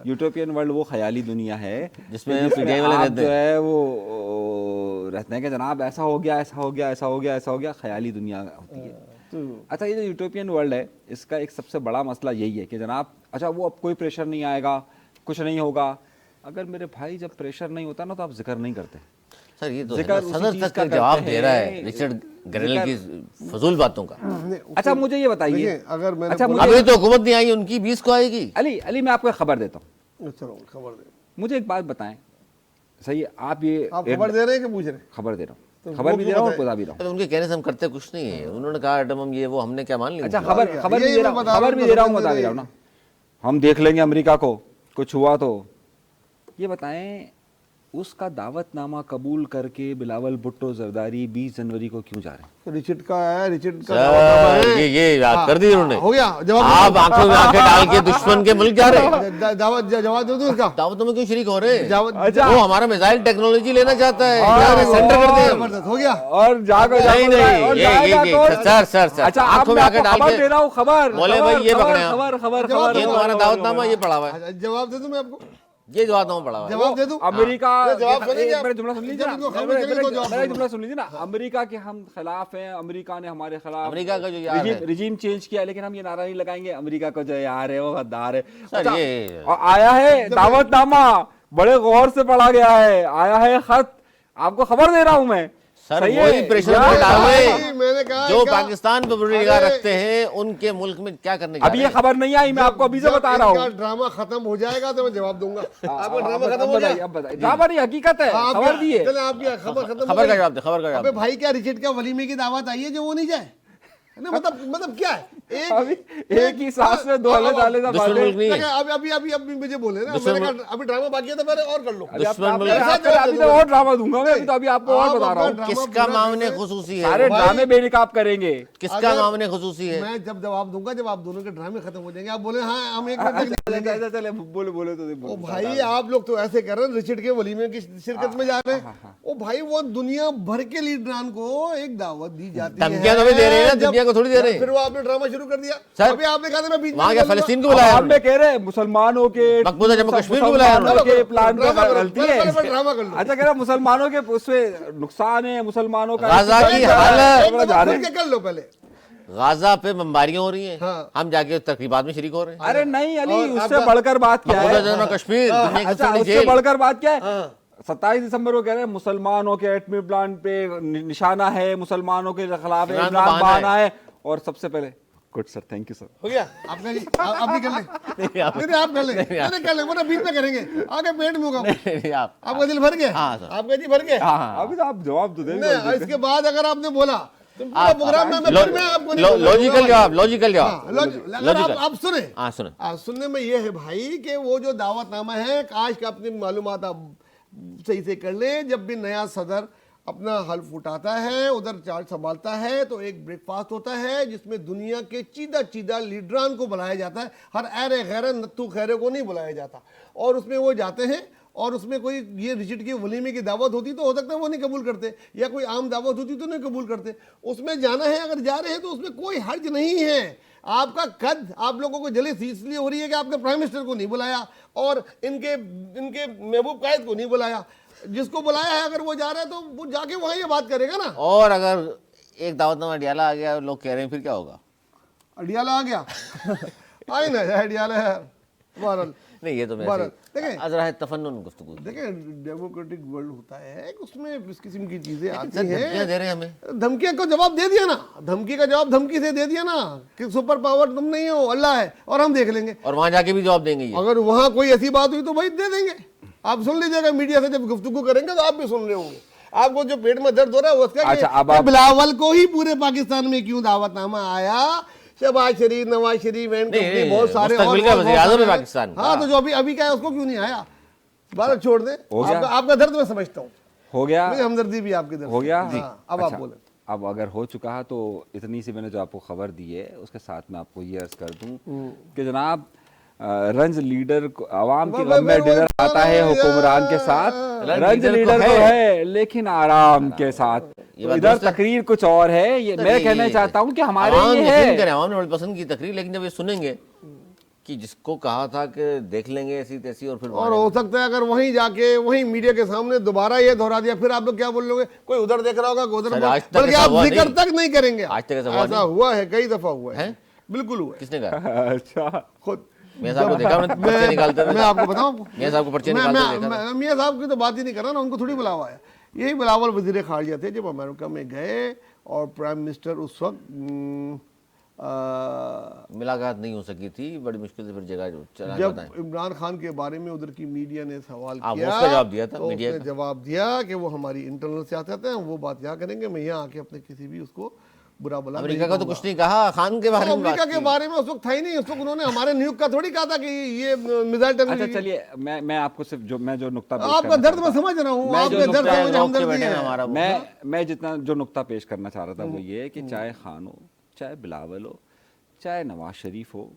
یوٹوپین ورلڈ وہ خیالی دنیا ہے جس میں آپ جو ہے وہ رہتے ہیں کہ جناب ایسا ہو گیا, ایسا ہو گیا, ایسا ہو گیا, ایسا ہو گیا, خیالی دنیا ہوتی ہے. اچھا یہ جو یوٹوپین ورلڈ ہے اس کا ایک سب سے بڑا مسئلہ یہی ہے کہ جناب اچھا وہ اب کوئی پریشر نہیں آئے گا, کچھ نہیں ہوگا. اگر میرے بھائی جب پریشر نہیں ہوتا نا تو آپ ذکر نہیں کرتے. سر یہ تو صدر تک کا جواب دے رہا ہے رچرڈ گرنل کی فضول باتوں کا. اچھا مجھے یہ بتائیے, اگر میں ابھی تو حکومت نہیں آئی, ان کی 20 کو آئے گی. علی میں آپ کو ایک خبر دیتا ہوں. چلو خبر دیں, مجھے ایک بات بتائیں. صحیح ہے, آپ یہ خبر دے رہے ہیں کہ پوچھ رہے ہیں؟ خبر دے رہا ہوں, خبر بھی دے رہا ہوں اور بتا بھی رہا ہوں. ان کے کہنے سے ہم کرتے کچھ نہیں ہے. انہوں نے کہا ایٹم ہم یہ وہ, ہم نے کیا مان لیا. اچھا خبر بھی دے رہا ہوں, خبر بھی دے رہا ہوں, بتا بھی رہا ہوں نا. ہم دیکھ لیں گے امریکہ کو, کچھ ہوا تو. یہ بتائیں اس کا دعوت نامہ قبول کر کے بلاول بھٹو زرداری 20 جنوری کو کیوں جا رہے ہیں؟ رچرڈ کا ہے, رچرڈ کا یہ یاد کر دی انہوں نے. ہو گیا جواب. آپ آنکھوں میں آنکھیں ڈال کے دشمن کے ملک جا رہے ہیں. دعوت جواب دے دوں اس کا. دعوتوں میں کیوں شریک ہو رہے ہیں؟ وہ ہمارا میزائل ٹیکنالوجی لینا چاہتا ہے, سینڈر کر دیں. ہو گیا. اور سر آنکھوں میں آنکھیں ڈال کے خبر بولے بھائی یہ پکڑے آپ, خبر یہ تمہارا دعوت نامہ یہ پڑھا ہوا ہے. جواب دے دوں میں آپ کو, یہ دعوت نامہ پڑھا ہوا ہے. جواب دے دوں. امریکہ, میرا جملہ سن لیجیے نا, امریکہ کے ہم خلاف ہیں, امریکہ نے ہمارے خلاف امریکہ کا جو یار ہے رجیم چینج کیا, لیکن ہم یہ نعرہ نہیں لگائیں گے امریکہ کو جو یار ہے وہ غدار ہے. یہ آیا ہے دعوت نامہ, بڑے غور سے پڑھا گیا ہے, آیا ہے خط, آپ کو خبر دے رہا ہوں میں. سر وہی پریشر ڈالے میں نے کہا جو پاکستان پہ بری نگاہ رکھتے ہیں ان کے ملک میں کیا کرنے. ابھی یہ خبر نہیں آئی, میں آپ کو ابھی سے بتا رہا ہوں. ڈرامہ ختم ہو جائے گا تو میں جواب دوں گا. آپ کا ڈرامہ ختم ہو جائے, ڈرامہ نہیں حقیقت ہے, خبر دیے. چلیں آپ کی خبر ختم. خبر کا جواب دے, خبر کا جواب ابے بھائی کیا رچرڈ کا ولیمے کی دعوت آئی ہے جو وہ نہیں جائے؟ مطلب کیا ہے, ایک ہی سانس میں دو الگ الگ دشمن ملک نہیں ہے. ابھی مجھے بولے نا, میں نے کہا ابھی ڈرامہ باقی ہے تو میں اور کر لوں. دشمن ملک ابھی تو اور ڈرامہ دوں گا میں, ابھی تو ابھی آپ کو اور بتا رہا ہوں. کس کا معاملہ خصوصی ہے, سارے ڈرامے بے نقاب کریں گے. کس کا معاملہ خصوصی ہے. میں جب جواب دوں گا جب آپ دونوں کے ڈرامے ختم ہو جائیں گے, آپ بولے ہاں ہم ایک منٹ چلے بولے تو بھائی آپ لوگ تو ایسے کر رہے ہیں رچرڈ کے ولیمے کی شرکت میں جا رہے ہیں. او بھائی وہ دنیا بھر کے لیڈران کو ایک دعوت دی جاتی ہے, دھمکیاں تو بھی دے رہے ہیں, دنیا کو تھوڑی دے رہے ہیں. پھر وہ آپ نے ڈرامہ شروع کر دیا. ابھی آپ نے کہا میں بیچ وہاں کے فلسطین کو بلایا, ہم نے کہہ رہے مسلمانوں کے مقبوضہ جموں کشمیر کو بلایا کے پلان پہ غلطی ہے. ڈرامہ کر لو. اچھا کہہ رہا مسلمانوں کے اس پہ نقصان ہے, مسلمانوں کا غزہ کی حالت, کر لو پہلے. غزہ پہ بمباریاں ہو رہی ہیں, ہم جا کے تقریبات میں شریک ہو رہے ہیں. ارے نہیں علی, اس سے بڑھ کر بات کیا ہے, مقبوضہ جموں کشمیر اس سے بڑھ کر بات کیا ہے. 27 دسمبر کو کہہ رہے ہیں مسلمانوں کے ایٹمی پلانٹ پہ نشانہ ہے, مسلمانوں کے خلاف عمران بہانا ہے. اور سب سے پہلے good sir, thank you sir. ہو گیا آپ کا, آپ بھی کر لیں, آپ کر لیں, کر لیں, ورنہ بیچ میں کریں گے, آگے پیٹ میں ہوگا. آپ کا دل بھر گیا, آپ کا جی بھر گیا. ابھی تو آپ جواب تو دیں. اس کے بعد اگر آپ نے بولا لوجیکل جواب, آپ سننے میں یہ ہے بھائی کہ وہ جو دعوت نامہ ہے کاش کہ اپنی معلومات آپ صحیح سے کر لیں. جب بھی نیا صدر اپنا حلف اٹھاتا ہے, ادھر چارج سنبھالتا ہے, تو ایک بریک فاسٹ ہوتا ہے جس میں دنیا کے چیدہ لیڈران کو بلایا جاتا ہے. ہر ایرے غیرے نتھو خیرے کو نہیں بلایا جاتا, اور اس میں وہ جاتے ہیں. اور اس میں کوئی یہ رچرڈ کی ولیمے کی دعوت ہوتی تو ہو سکتا ہے وہ نہیں قبول کرتے, یا کوئی عام دعوت ہوتی تو نہیں قبول کرتے. اس میں جانا ہے, اگر جا رہے ہیں تو اس میں کوئی حرج نہیں ہے. آپ کا قد آپ لوگوں کو جلیسی اس لیے ہو رہی ہے کہ آپ نے پرائم منسٹر کو نہیں بلایا اور ان کے محبوب قائد کو نہیں بلایا. جس کو بلایا ہے اگر وہ جا رہا ہے تو وہ جا کے وہاں یہ بات کرے گا نا. اور اگر ایک دعوت نامہ اڈیالہ آ گیا لوگ کہہ رہے ہیں پھر کیا ہوگا؟ اڈیالہ آ گیا آئے نا اڈیالہ ہے. بہرحال نہیں یہ تو میں دیکھیں ازراہ تفنن گفتگو. دیکھیں ڈیموکریٹک ورلڈ ہوتا ہے کہ اس میں اس قسم کی چیزیں آتی سر دھمکیاں ہیں. دے رہے ہیں ہمیں. دھمکیاں کو جواب دے دیا نا, دھمکی کا جواب دھمکی سے دے دیا نا کہ سپر پاور تم نہیں ہو, اللہ ہے اور ہم دیکھ لیں گے. اور وہاں جا کے بھی جواب دیں گے یہ. اگر وہاں کوئی ایسی بات ہوئی تو بھائی دے دیں گے. آپ سن لیجیے گا میڈیا سے جب گفتگو کریں گے تو آپ بھی سن رہے ہوں گے. آپ کو جو پیٹ میں درد ہو رہا ہے وہ اس کا کہ بلاول کو ہی پورے پاکستان میں کیوں دعوت نامہ آیا. شہباز شریف, نواز شریف, بہت سارے پاکستان. ہاں تو جو ابھی کیا ہے اس کو کیوں نہیں آیا. بات چھوڑ دیں, آپ کا درد میں سمجھتا ہوں, ہو گیا, ہمدردی بھی آپ کے درد ہو گیا. اب آپ بولیں. اب اگر ہو چکا ہے تو اتنی سی میں نے جو آپ کو خبر دی ہے اس کے ساتھ میں آپ کو یہ عرض کر دوں کہ جناب رنز لیڈر عوام کی غم میں ڈنر آتا ہے حکمران کے ساتھ. رنز لیڈر تو ہے لیکن آرام کے ساتھ. ادھر تقریر کچھ اور ہے. یہ میں کہنا چاہتا ہوں کہ ہمارے یہ ہے, عوام نے بڑی پسند کی تقریر, لیکن جب یہ سنیں گے کہ جس کو کہا تھا کہ دیکھ لیں گے ایسی تیسی اور پھر اور ہو سکتا ہے اگر وہیں جا کے وہیں میڈیا کے سامنے دوبارہ یہ دہرا دیا پھر آپ لوگ کیا بول لو گے, کوئی ادھر دیکھ رہا ہوگا کوئی ادھر, بلکہ آپ ذکر تک نہیں کریں گے. آج تک ایسا ہوا ہے, کئی دفعہ ہوا ہے, بالکل ہوا ہے. کس نے کہا؟ اچھا خود میاں صاحب کو دیکھا پرچے نکالتے تھے. میں آپ کو بتاؤں, میاں صاحب کو پرچے نکالتے دیکھا. میاں صاحب کی تو بات ہی نہیں کر رہا نا, ان کو تھوڑی بلاوا ہے. یہی بلاول وزیر خارجہ تھے جب امریکہ میں گئے اور پرائم منسٹر اس وقت ملاقات نہیں ہو سکی تھی, بڑی مشکل سے پھر جگہ چلا. جب عمران خان کے بارے میں ادھر کی میڈیا نے سوال کیا اس کا جواب دیا تھا تو اس میڈیا نے جواب دیا کہ وہ ہماری انٹرنل سیاست ہے, وہ بات یہاں کریں گے, میں یہاں آ کے اپنے کسی بھی اس کو برا بلا. امریکہ کا تو کچھ نہیں کہا, خان کے بارے میں. امریکہ کے بارے میں اس وقت تھا ہی نہیں, اس وقت انہوں نے ہمارے نیوک کا تھوڑی کہا تھا کہ یہ میزائل. اچھا چلیے میں آپ کو صرف جو نقطہ آپ کا درد میں سمجھ رہا ہوں, آپ کے درد سے مجھے ہمدردی ہے. میں جتنا جو نقطہ پیش کرنا چاہ رہا تھا وہ یہ ہے کہ چاہے خان ہو, چاہے بلاول ہو, چاہے نواز شریف ہو,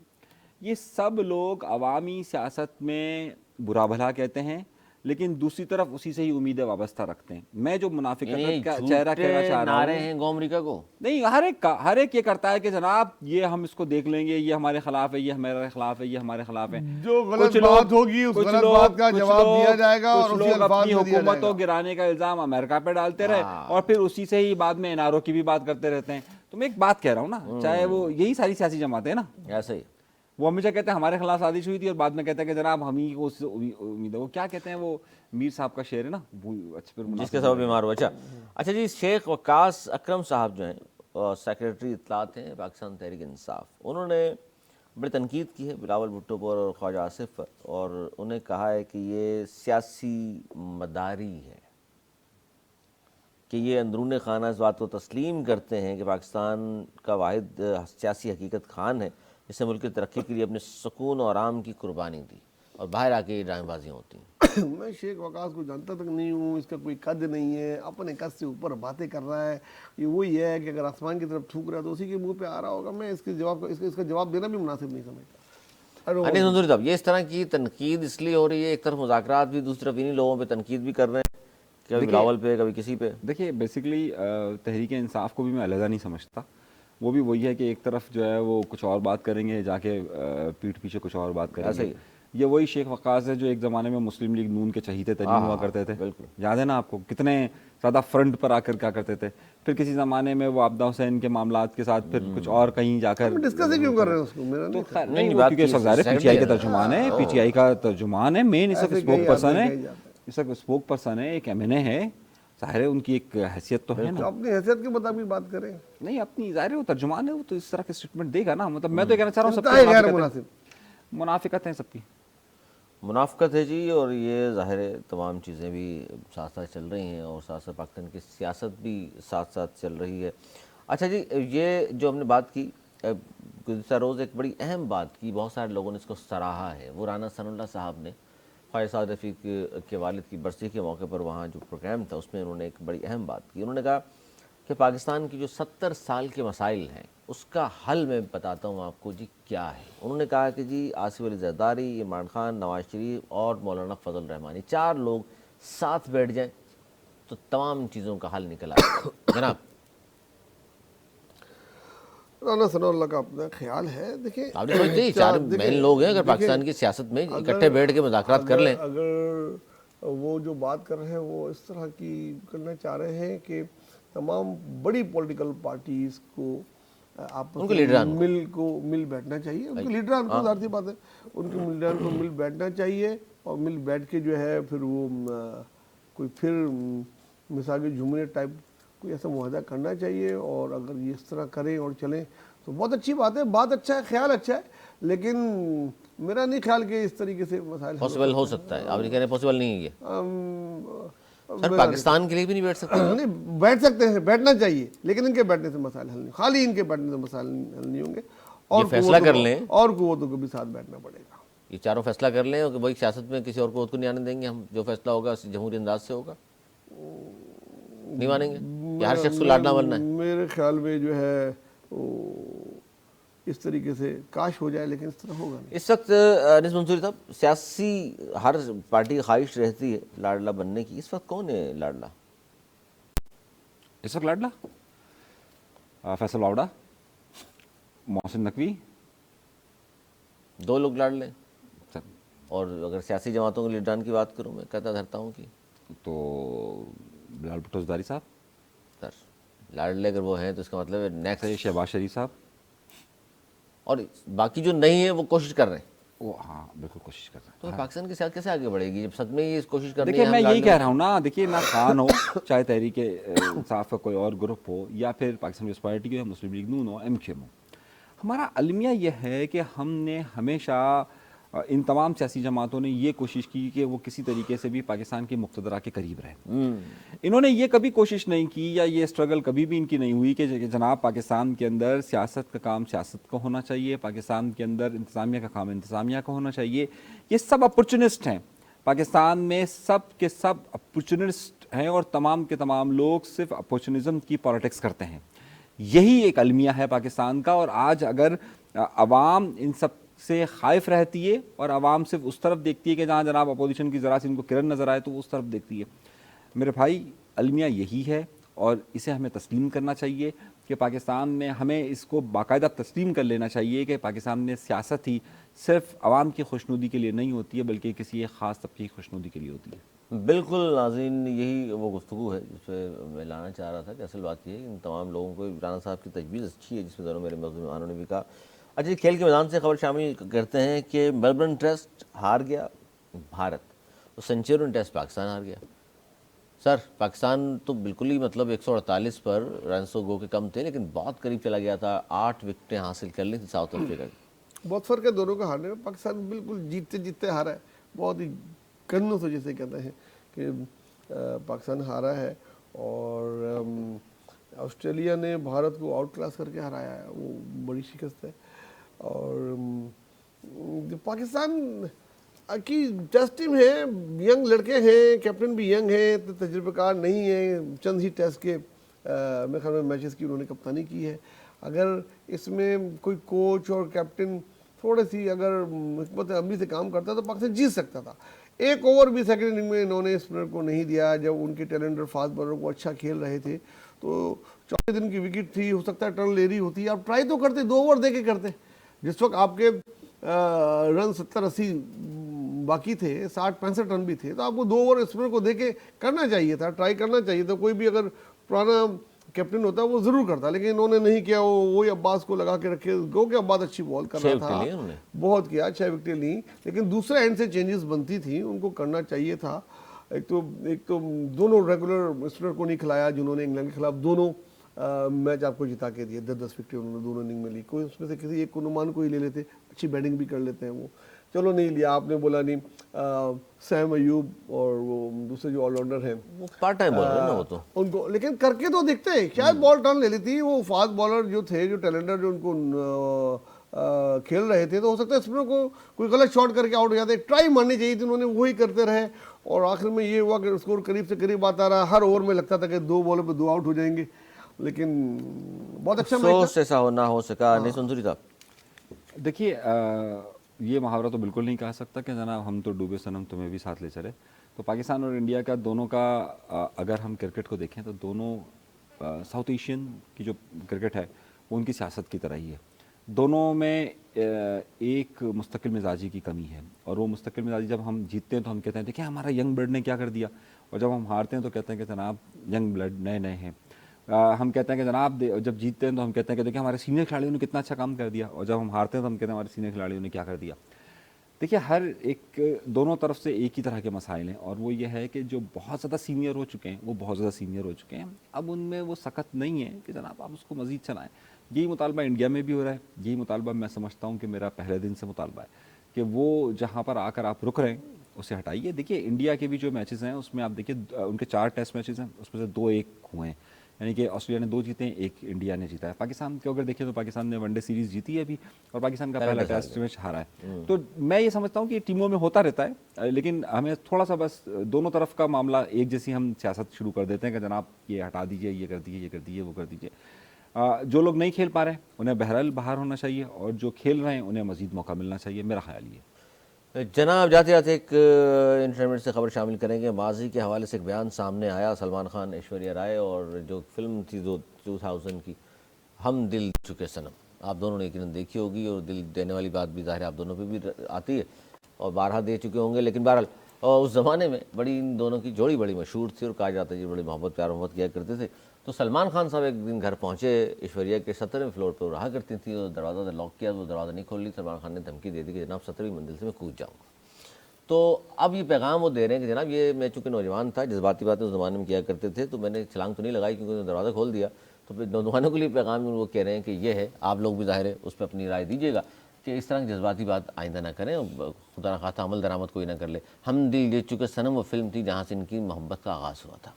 یہ سب لوگ عوامی سیاست میں برا بھلا کہتے ہیں لیکن دوسری طرف اسی سے ہی امیدیں وابستہ رکھتے ہیں. میں جو منافقت کا چہرہ کہنا چاہ رہا ہوں ہیں امریکہ کو نہیں, ہر ایک یہ کرتا ہے کہ جناب یہ ہم اس کو دیکھ لیں گے, یہ ہمارے خلاف ہے, یہ ہمارے خلاف ہے, یہ ہمارے خلاف ہے. جو غلط بات ہوگی اس غلط بات کا جواب دیا جائے گا, اور کچھ لوگ اپنی حکومت کو گرانے کا الزام امریکہ پہ ڈالتے رہے اور پھر اسی سے ہی بعد میں NRO کی بھی بات کرتے رہتے ہیں. تو میں ایک بات کہہ رہا ہوں نا, چاہے وہ یہی ساری سیاسی جماعتیں ہیں نا, ایسے ہی وہ ہمیشہ کہتے ہیں ہمارے خلاف سازش ہوئی تھی اور بعد میں کہتے ہیں کہ جناب ہم ہی کو امید ہے. وہ کیا کہتے ہیں, وہ میر صاحب کا شعر ہے نا, جس کے سبب بیمار ہوا. اچھا جی, شیخ وقاص اکرم صاحب جو ہیں سیکریٹری اطلاعات ہیں پاکستان تحریک انصاف, انہوں نے بڑی تنقید کی ہے بلاول بھٹو پر اور خواجہ آصف پر, اور انہیں کہا ہے کہ یہ سیاسی مداری ہے, کہ یہ اندرون خانہ اس بات کو تسلیم کرتے ہیں کہ پاکستان کا واحد سیاسی حقیقت خان ہے جس نے ملک کی ترقی کے لیے اپنے سکون اور آرام کی قربانی دی, اور باہر آ کے یہ ڈرامے بازیاں ہوتی ہیں. میں شیخ وقاص کو جانتا تک نہیں ہوں, اس کا کوئی قد نہیں ہے, اپنے قد سے اوپر باتیں کر رہا ہے. یہ وہی ہے کہ اگر آسمان کی طرف تھوک رہا ہے تو اسی کے منہ پہ آ رہا ہوگا. میں اس کا جواب دینا بھی مناسب نہیں سمجھتا. انیس منظوری صاحب, یہ اس طرح کی تنقید اس لیے ہو رہی ہے, ایک طرف مذاکرات بھی, دوسری طرف انہی لوگوں پہ تنقید بھی کر رہے ہیں, کبھی بلاول پہ کبھی کسی پہ. دیکھیے بیسیکلی تحریک انصاف کو بھی میں علیحدہ نہیں سمجھتا. وہ بھی وہی ہے کہ ایک طرف جو ہے وہ کچھ اور بات کریں گے, جا کے پیٹھ پیچھے کچھ اور بات کریں گے. یہ وہی شیخ وقاص ہے جو ایک زمانے میں مسلم لیگ نون کے چہیتے ترین ہوا کرتے تھے, یاد ہے نا آپ کو, کتنے زیادہ فرنٹ پر آ کر کیا کرتے تھے. پھر کسی زمانے میں وہ عابدہ حسین کے معاملات کے ساتھ پھر کچھ اور کہیں جا کر ڈسکس کیوں کر رہے ہیں اس کو, تو نہیں, کیونکہ اس وقت پی ٹی آئی کا ترجمان ہے, پی ٹی آئی کا ترجمان ہے, مین اس وقت اسپوک پرسن ہے, اس وقت اسپوک پرسن ہے, ایک MNA ہے, ظاہر ہے ان کی ایک حیثیت تو ہے نا. اپنی حیثیت کے مطابق بات کریں. نہیں اپنی ظاہر ہے وہ ترجمان ہے, وہ تو اس طرح کے اسٹیٹمنٹ دے گا نا. مطلب میں تو کہنا چاہ رہا ہوں سب منافقت ہیں, سب کی منافقت ہے جی, اور یہ ظاہر ہے تمام چیزیں بھی ساتھ ساتھ چل رہی ہیں, اور ساتھ ساتھ پاکستان کی سیاست بھی ساتھ ساتھ چل رہی ہے. اچھا جی, یہ جو ہم نے بات کی گزشتہ روز, ایک بڑی اہم بات کی, بہت سارے لوگوں نے اس کو سراہا ہے. وہ رانا ثناء اللہ صاحب نے خواجہ سعد رفیق کے والد کی برسی کے موقع پر وہاں جو پروگرام تھا اس میں انہوں نے ایک بڑی اہم بات کی. انہوں نے کہا کہ پاکستان کی جو 70 سال کے مسائل ہیں اس کا حل میں بتاتا ہوں آپ کو جی کیا ہے. انہوں نے کہا کہ جی آصف علی زرداری, عمران خان, نواز شریف اور مولانا فضل الرحمانی, 4 لوگ ساتھ بیٹھ جائیں تو تمام چیزوں کا حل نکل آئے. جناب رانا ثناء اللہ کا اپنا خیال ہے. دیکھیں آپ نے سمجھتے ہیں چار مین لوگ ہیں اگر پاکستان کی سیاست میں اکٹھے بیٹھ کے مذاکرات کر لیں. اگر وہ جو بات کر رہے ہیں وہ اس طرح کی کرنا چاہ رہے ہیں کہ تمام بڑی پولیٹیکل پارٹیز کو آپس میں مل بیٹھنا چاہیے. ان کے لیڈران کو ظاہر سی بات ہے ان کے لیڈران کو مل بیٹھنا چاہیے اور مل بیٹھ کے جو ہے پھر وہ کوئی پھر مثال کے جمہوریہ ٹائپ کوئی ایسا معاہدہ کرنا چاہیے. اور اگر یہ اس طرح کریں اور چلیں تو بہت اچھی بات ہے. بات اچھا ہے, خیال اچھا ہے, لیکن میرا نہیں خیال کہ اس طریقے سے مسائل پاسبل ہو سکتا ہے. آپ یہ کہہ رہے ہیں پاسبل نہیں ہے یہ سر, پاکستان کے لیے بھی نہیں بیٹھ سکتے. نہیں بیٹھ سکتے ہیں, بیٹھنا چاہیے, لیکن ان کے بیٹھنے سے مسائل حل نہیں, خالی ان کے بیٹھنے سے مسائل حل نہیں ہوں گے. اور فیصلہ کر لیں اور قوتوں کو بھی ساتھ بیٹھنا پڑے گا. یہ چاروں فیصلہ کر لیں کہ بھائی سیاست میں کسی اور قوت کو نہیں آنے دیں گے ہم, جو فیصلہ ہوگا جمہوری انداز سے ہوگا, نہیں مانیں گے کہ ہر شخص کو لاڈنا بننا ہے. میرے خیال میں جو ہے اس طریقے سے کاش ہو جائے, لیکن اس طرح ہوگا نہیں. اس وقت انیس منصوری صاحب, سیاسی ہر پارٹی کی خواہش رہتی ہے لاڈلا بننے کی. اس وقت کون ہے لاڈلا؟ اس وقت لاڈلا فیصل واوڈا, محسن نقوی, 2 لوگ لاڈ لیں. اور اگر سیاسی جماعتوں کے لیڈران کی بات کروں, میں کہتا دھرتا ہوں کہ تو بلال بھٹو زرداری صاحب, سر لاڈلے اگر وہ ہیں تو اس کا مطلب ہے نیکسٹ شہباز شریف صاحب, اور باقی جو نہیں ہیں وہ کوشش کر رہے ہیں. وہ ہاں بالکل کوشش کر رہے ہیں. تو پاکستان کی سیاست کیسے آگے بڑھے گی جب سب میں یہ کوشش کر رہی دیکھیے ہے؟ میں یہی کہہ رہا ہوں نا, دیکھیے نہ خان ہو, چاہے تحریک انصاف کا کوئی اور گروپ ہو, یا پھر پاکستان پیپلز پارٹی ہو, مسلم لیگ نون ہو, ایم کیو ایم ہو, ہمارا المیہ یہ ہے کہ ہم نے ہمیشہ ان تمام سیاسی جماعتوں نے یہ کوشش کی کہ وہ کسی طریقے سے بھی پاکستان کے مقتدرہ کے قریب رہے. انہوں نے یہ کبھی کوشش نہیں کی, یا یہ اسٹرگل کبھی بھی ان کی نہیں ہوئی کہ جناب پاکستان کے اندر سیاست کا کام سیاست کو ہونا چاہیے, پاکستان کے اندر انتظامیہ کا کام انتظامیہ کو ہونا چاہیے. یہ سب اپورچونسٹ ہیں پاکستان میں, سب کے سب اپورچونسٹ ہیں, اور تمام کے تمام لوگ صرف اپورچونزم کی پالیٹکس کرتے ہیں. یہی ایک المیہ ہے پاکستان کا. اور آج اگر عوام ان سب سے خائف رہتی ہے اور عوام صرف اس طرف دیکھتی ہے کہ جہاں جناب اپوزیشن کی ذرا سی ان کو کرن نظر آئے تو وہ اس طرف دیکھتی ہے. میرے بھائی المیہ یہی ہے, اور اسے ہمیں تسلیم کرنا چاہیے کہ پاکستان میں ہمیں اس کو باقاعدہ تسلیم کر لینا چاہیے کہ پاکستان میں سیاست ہی صرف عوام کی خوشنودی کے لیے نہیں ہوتی ہے, بلکہ کسی ایک خاص طبقے کی خوشنودی کے لیے ہوتی ہے. بالکل ناظرین, یہی وہ گفتگو ہے جس پہ میں لانا چاہ رہا تھا کہ اصل بات یہ ہے کہ ان تمام لوگوں کو رانا صاحب کی تجویز اچھی ہے, جس میں دونوں میرے مہمانوں نے بھی کہا. اچھا, کھیل کے میدان سے خبر شامل کرتے ہیں کہ میلبرن ٹیسٹ ہار گیا بھارت, تو سنچورین ٹیسٹ پاکستان ہار گیا. سر پاکستان تو بالکل ہی مطلب 148 پر رنسوں گو کے کم تھے, لیکن بہت قریب چلا گیا تھا, 8 وکٹیں حاصل کر لی تھی ساؤتھ افریقہ کی. بہت فرق ہے دونوں کا ہارنے میں. پاکستان بالکل جیتتے جیتتے ہارا ہے, بہت ہی گنوں سے جیسے کہتے ہیں کہ پاکستان ہارا ہے. اور آسٹریلیا نے بھارت کو آؤٹ کلاس کر کے ہرایا ہے, وہ بڑی شکست ہے. اور پاکستان کی ٹیسٹ ٹیم ہے, ینگ لڑکے ہیں, کیپٹن بھی ینگ ہیں, تجربہ کار نہیں ہیں. چند ہی ٹیسٹ کے میرے خیال میں میچز کی انہوں نے کپتانی کی ہے. اگر اس میں کوئی کوچ اور کیپٹن تھوڑے سی اگر حکمت عملی سے کام کرتا تو پاکستان جیت سکتا تھا. ایک اوور بھی سیکنڈ اننگ میں انہوں نے اسپنر کو نہیں دیا, جب ان کے ٹیلنٹر فاسٹ بالر کو اچھا کھیل رہے تھے. تو 4 دن کی وکٹ تھی, ہو سکتا ہے ٹرن لے رہی ہوتی, آپ ٹرائی تو کرتے, 2 اوور دے کے کرتے. جس وقت آپ کے رن 70-80 باقی تھے, 60-65 رن بھی تھے, تو آپ کو 2 اوور اسپنر کو دے کے کرنا چاہیے تھا, ٹرائی کرنا چاہیے تھا. کوئی بھی اگر پرانا کیپٹن ہوتا وہ ضرور کرتا, لیکن انہوں نے نہیں کیا. وہی عباس کو لگا کے رکھے, گو کہ عباس اچھی بال کر رہا تھا, بہت کیا, 6 وکٹیں لیں, لیکن دوسرے اینڈ سے چینجز بنتی تھیں, ان کو کرنا چاہیے تھا. ایک تو دونوں ریگولر اسپنر کو نہیں کھلایا جنہوں نے انگلینڈ کے خلاف دونوں میچ آپ کو جتا کے دیے. 10 وکٹیں انہوں نے دونوں اننگ میں لی. کوئی اس میں سے کسی ایک کو نعمان کو ہی لے لیتے, اچھی بیٹنگ بھی کر لیتے ہیں وہ. چلو نہیں لیا, آپ نے بولا نہیں. سیم ایوب اور وہ دوسرے جو آل راؤنڈر ہیں وہ پارٹ ٹائم بالر ہے نا وہ, تو ان کو لیکن کر کے تو دیکھتے ہیں, شاید بال ٹرن لے لی تھی. وہ فاسٹ بالر جو تھے, جو ٹیلنٹر جو ان کو کھیل رہے تھے, تو ہو سکتا ہے اسپنر کو کوئی غلط شاٹ کر کے آؤٹ ہو جاتے. ٹرائی مارنی چاہیے تھی, انہوں نے وہی کرتے رہے, اور آخر میں یہ ہوا کہ اسکور قریب سے قریب آتا رہا. ہر اوور میں لگتا تھا کہ 2 بالوں پہ 2 آؤٹ ہو جائیں گے, لیکن بہت اچھا افسوس ایسا ہونا ہو سکا. نہیں منصوری صاحب, دیکھیے یہ محاورہ تو بالکل نہیں کہہ سکتا کہ جناب ہم تو ڈوبے صنم تمہیں بھی ساتھ لے چلے. تو پاکستان اور انڈیا کا دونوں کا اگر ہم کرکٹ کو دیکھیں تو دونوں ساؤتھ ایشین کی جو کرکٹ ہے وہ ان کی سیاست کی طرح ہی ہے. دونوں میں ایک مستقل مزاجی کی کمی ہے, اور وہ مستقل مزاجی جب ہم جیتتے ہیں تو ہم کہتے ہیں دیکھیں ہمارا ینگ بلڈ نے کیا کر دیا, اور جب ہم ہارتے ہیں تو کہتے ہیں کہ جناب ینگ بلڈ نئے نئے ہیں. ہم کہتے ہیں کہ جناب جب جیتتے ہیں تو ہم کہتے ہیں کہ دیکھیں ہمارے سینئر کھلاڑیوں نے کتنا اچھا کام کر دیا, اور جب ہم ہارتے ہیں تو ہم کہتے ہیں ہمارے سینئر کھلاڑیوں نے کیا کر دیا. دیکھیے ہر ایک دونوں طرف سے ایک ہی طرح کے مسائل ہیں, اور وہ یہ ہے کہ جو بہت زیادہ سینئر ہو چکے ہیں وہ بہت زیادہ سینئر ہو چکے ہیں, اب ان میں وہ سخت نہیں ہے کہ جناب آپ اس کو مزید چلائیں. یہی مطالبہ انڈیا میں بھی ہو رہا ہے, یہی مطالبہ میں سمجھتا ہوں کہ میرا پہلے دن سے مطالبہ ہے کہ وہ جہاں پر آ کر آپ رک رہے ہیں اسے ہٹائیے. دیکھیے انڈیا کے بھی جو میچز ہیں اس میں آپ دیکھیے ان کے 4 ٹیسٹ میچز ہیں, اس میں سے 2-1 ہوئے ہیں, یعنی کہ آسٹریلیا نے 2 جیتے ہیں, 1 انڈیا نے جیتا ہے. پاکستان کو اگر دیکھیں تو پاکستان نے ون ڈے سیریز جیتی ہے ابھی, اور پاکستان کا پہلا ٹیسٹ میچ ہارا ہے. تو میں یہ سمجھتا ہوں کہ ٹیموں میں ہوتا رہتا ہے, لیکن ہمیں تھوڑا سا بس دونوں طرف کا معاملہ ایک جیسی ہم سیاست شروع کر دیتے ہیں کہ جناب یہ ہٹا دیجیے, یہ کر دیجیے, یہ کر دیجیے, وہ کر دیجیے. جو لوگ نہیں کھیل پا رہے ہیں انہیں بہرحال باہر ہونا چاہیے, اور جو کھیل رہے ہیں انہیں مزید موقع ملنا چاہیے, میرا خیال یہ ہے. جناب جاتے جاتے ایک انٹرنیٹ سے خبر شامل کریں گے. ماضی کے حوالے سے ایک بیان سامنے آیا سلمان خان, ایشوریہ رائے, اور جو فلم تھی 2000 کی ہم دل دے چکے صنم, آپ دونوں نے یقیناً دیکھی ہوگی, اور دل دینے والی بات بھی ظاہر آپ دونوں پہ بھی آتی ہے, اور بارہا دے چکے ہوں گے. لیکن بہرحال اس زمانے میں بڑی ان دونوں کی جوڑی بڑی مشہور تھی, اور کہا جاتا ہے یہ بڑی پیار محبت کیا کرتے تھے. تو سلمان خان صاحب ایک دن گھر پہنچے ایشوریہ کے 17ویں فلور پہ رہا کرتی تھیں, اور دروازہ لاک کیا, وہ دروازہ نہیں کھول لی. سلمان خان نے دھمکی دے دی کہ جناب 17ویں منزل سے میں کود جاؤں گا. تو اب یہ پیغام وہ دے رہے ہیں کہ جناب یہ میں چونکہ نوجوان تھا, جذباتی باتیں اس زمانے میں کیا کرتے تھے, تو میں نے چھلانگ تو نہیں لگائی کیونکہ انہوں نے دروازہ کھول دیا. تو پھر نوجوانوں کے لیے پیغام وہ کہہ رہے ہیں کہ یہ ہے, آپ لوگ بھی ظاہر ہے اس پہ اپنی رائے دیجیے گا کہ اس طرح کی جذباتی بات آئندہ نہ کریں, خدا نخواستہ عمل درآمد کوئی نہ کر لے. ہم دل دے چکے صنم وہ فلم تھی جہاں سے ان کی محبت کا آغاز ہوا تھا.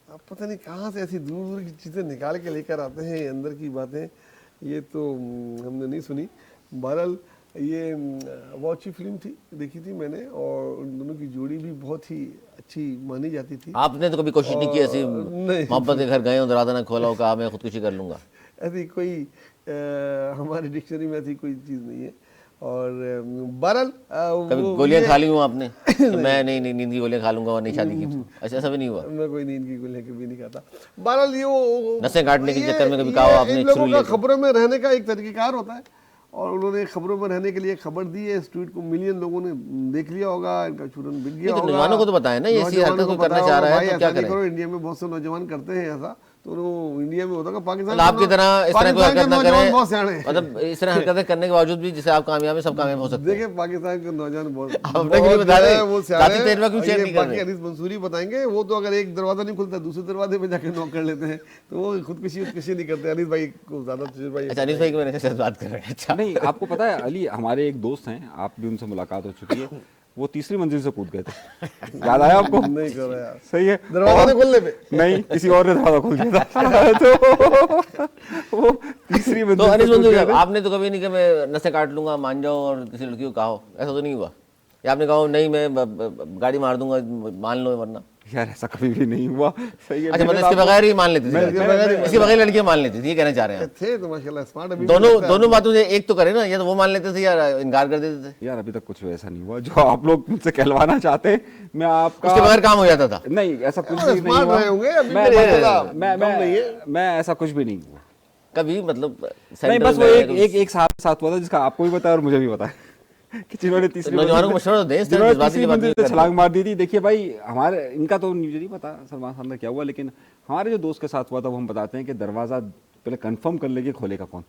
آپ پتہ نہیں کہاں سے ایسی دور دور کی چیزیں نکال کے لے کر آتے ہیں, اندر کی باتیں, یہ تو ہم نے نہیں سنی. بہرحال یہ بہت اچھی فلم تھی, دیکھی تھی میں نے, اور ان دونوں کی جوڑی بھی بہت ہی اچھی مانی جاتی تھی. آپ نے تو کبھی کوشش نہیں کی ایسی محبت کے گھر گئے ہو, دروازہ نہ کھولا ہو, کہا میں خودکشی کر لوں گا؟ ایسی کوئی ہماری ڈکشنری میں ایسی کوئی چیز نہیں ہے. اور بہرحال کبھی گولیاں کھا لی ہوں آپ نے میں نہیں نیند کی گولیاں کھا لوں گا اور نہیں شادی کی؟ اچھا ایسا بھی نہیں ہوا؟ میں کوئی نیند کی گولیاں کبھی نہیں کھاتا. بہرحال یہ نسیں کاٹنے کے چکر میں کبھی کہا آپ نے ان لوگوں کا خبروں میں رہنے کا ایک طریقہ کار ہوتا ہے, اور انہوں نے خبروں میں رہنے کے لیے خبر دی ہے. اس ٹویٹ کو ملین لوگوں نے دیکھ لیا ہوگا, ان کا چورن بک گیا ہوگا. نوجوانوں کو تو بتائیں نا, یہ ایسی حرکت کوئی کرنا چاہ رہا ہے تو کیا کریں؟ انڈیا میں بہت سے نوجوان کرتے ہیں ایسا, تو انڈیا میں ہوتا ہے. پاکستان آپ کی طرح اس طرح کوئی حرکت نہ بہت سیاڑے کریں, مطلب اس طرح حرکتیں کرنے کے باوجود بھی جسے آپ کامیاب ہیں سب کامیاب ہو سکتے ہیں. دیکھیں پاکستان کے نوجوان بہت وہ باقی انیس منصوری بتائیں گے, وہ تو اگر ایک دروازہ نہیں کھلتا دوسرے دروازے پہ جا کے نوک کر لیتے ہیں, تو وہ خودکشی نہیں کرتے. انیس بھائی کو زیادہ اچھا انیس بھائی کی میں نے بات کر رہے ہیں. اچھا نہیں, آپ کو پتہ ہے علی, ہمارے ایک دوست ہیں, آپ بھی ان سے ملاقات ہو چکی ہے, وہ 3ری منزل سے کود گئے تھے, یاد آیا آپ کو؟ نہیں کر رہا یار, صحیح ہے, دروازہ نہیں کھولنے پہ نہیں کسی اور نے دروازہ کھول دیا تھا, تو وہ 3ری منزل. آپ نے تو کبھی نہیں کہ میں نسیں کاٹ لوں گا مان جاؤ اور کسی لڑکی کو کہو, ایسا تو نہیں ہوا؟ یا آپ نے کہا نہیں میں گاڑی مار دوں گا مان لو ورنہ؟ یار ایسا کبھی بھی نہیں ہوا. صحیح ہے, اچھا مطلب اس کے بغیر ہی مان لیتی تھی, اس کے بغیر لڑکیاں مان لیتی تھی, یہ کہنا چاہ رہے ہیں تھے تو ماشاءاللہ اسمارٹ. دونوں باتوں سے ایک تو کرے نا, یا تو وہ مان لیتے تھے یا انکار کر دیتے تھے. یار ابھی تک کچھ ایسا نہیں ہوا جو آپ لوگ مجھ سے کہلوانا چاہتے ہیں. میں آپ کا اس کے بغیر کام ہو جاتا تھا. نہیں ایسا کچھ بھی نہیں ہوا, میں ایسا کچھ بھی نہیں ہوا کبھی, مطلب نہیں, بس وہ ایک ساتھ ہوا تھا جس کا آپ کو بھی پتا ہے اور مجھے بھی پتا ہے, کہ جنہوں نے 3ری منزل سے چھلانگ مار دی تھی. دیکھیے بھائی ہمارے ان کا تو مجھے نہیں پتا سلمان خان کا کیا ہوا, لیکن ہمارے جو دوست کے ساتھ ہوا تھا وہ ہم بتاتے ہیں کہ دروازہ پہلے کنفرم کر لے کہ کھولے گا کون.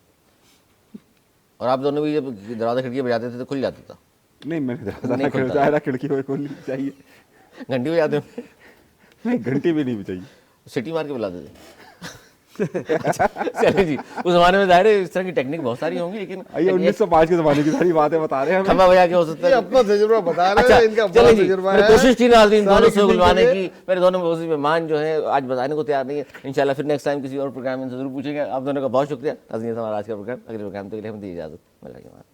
اور آپ دونوں بھی جب دروازہ کھڑکی بجاتے تھے تو کھل جاتا تھا؟ نہیں میں نے دروازہ کھڑکی ہوئے کھولنی چاہیے. گھنٹی بجاتے ہو؟ نہیں گھنٹی بھی نہیں بجائی, سٹی مار کے بلاتے تھے. چلے جی, اس زمانے میں ظاہر ہے اس طرح کی ٹیکنیک بہت ساری ہوں گی, لیکن 1905 کے زمانے کی ساری باتیں بتا رہے ہیں, کھمبا بجا کے ہو سکتا ہے. اپنا تجربہ بتا رہے ہیں, ان کا اپنا تجربہ ہے. کوشش کی ناظرین دونوں سے گلوانے کی, میرے دونوں مہمان جو ہیں آج بتانے کو تیار نہیں ہے. انشاءاللہ پھر نیکسٹ ٹائم کسی اور پروگرام میں ضرور پوچھیں گے. آپ دونوں کا بہت شکریہ. ناظرین ہمارا آج کا پروگرام, اگلے پروگرام کے لیے ہم دی اجازت.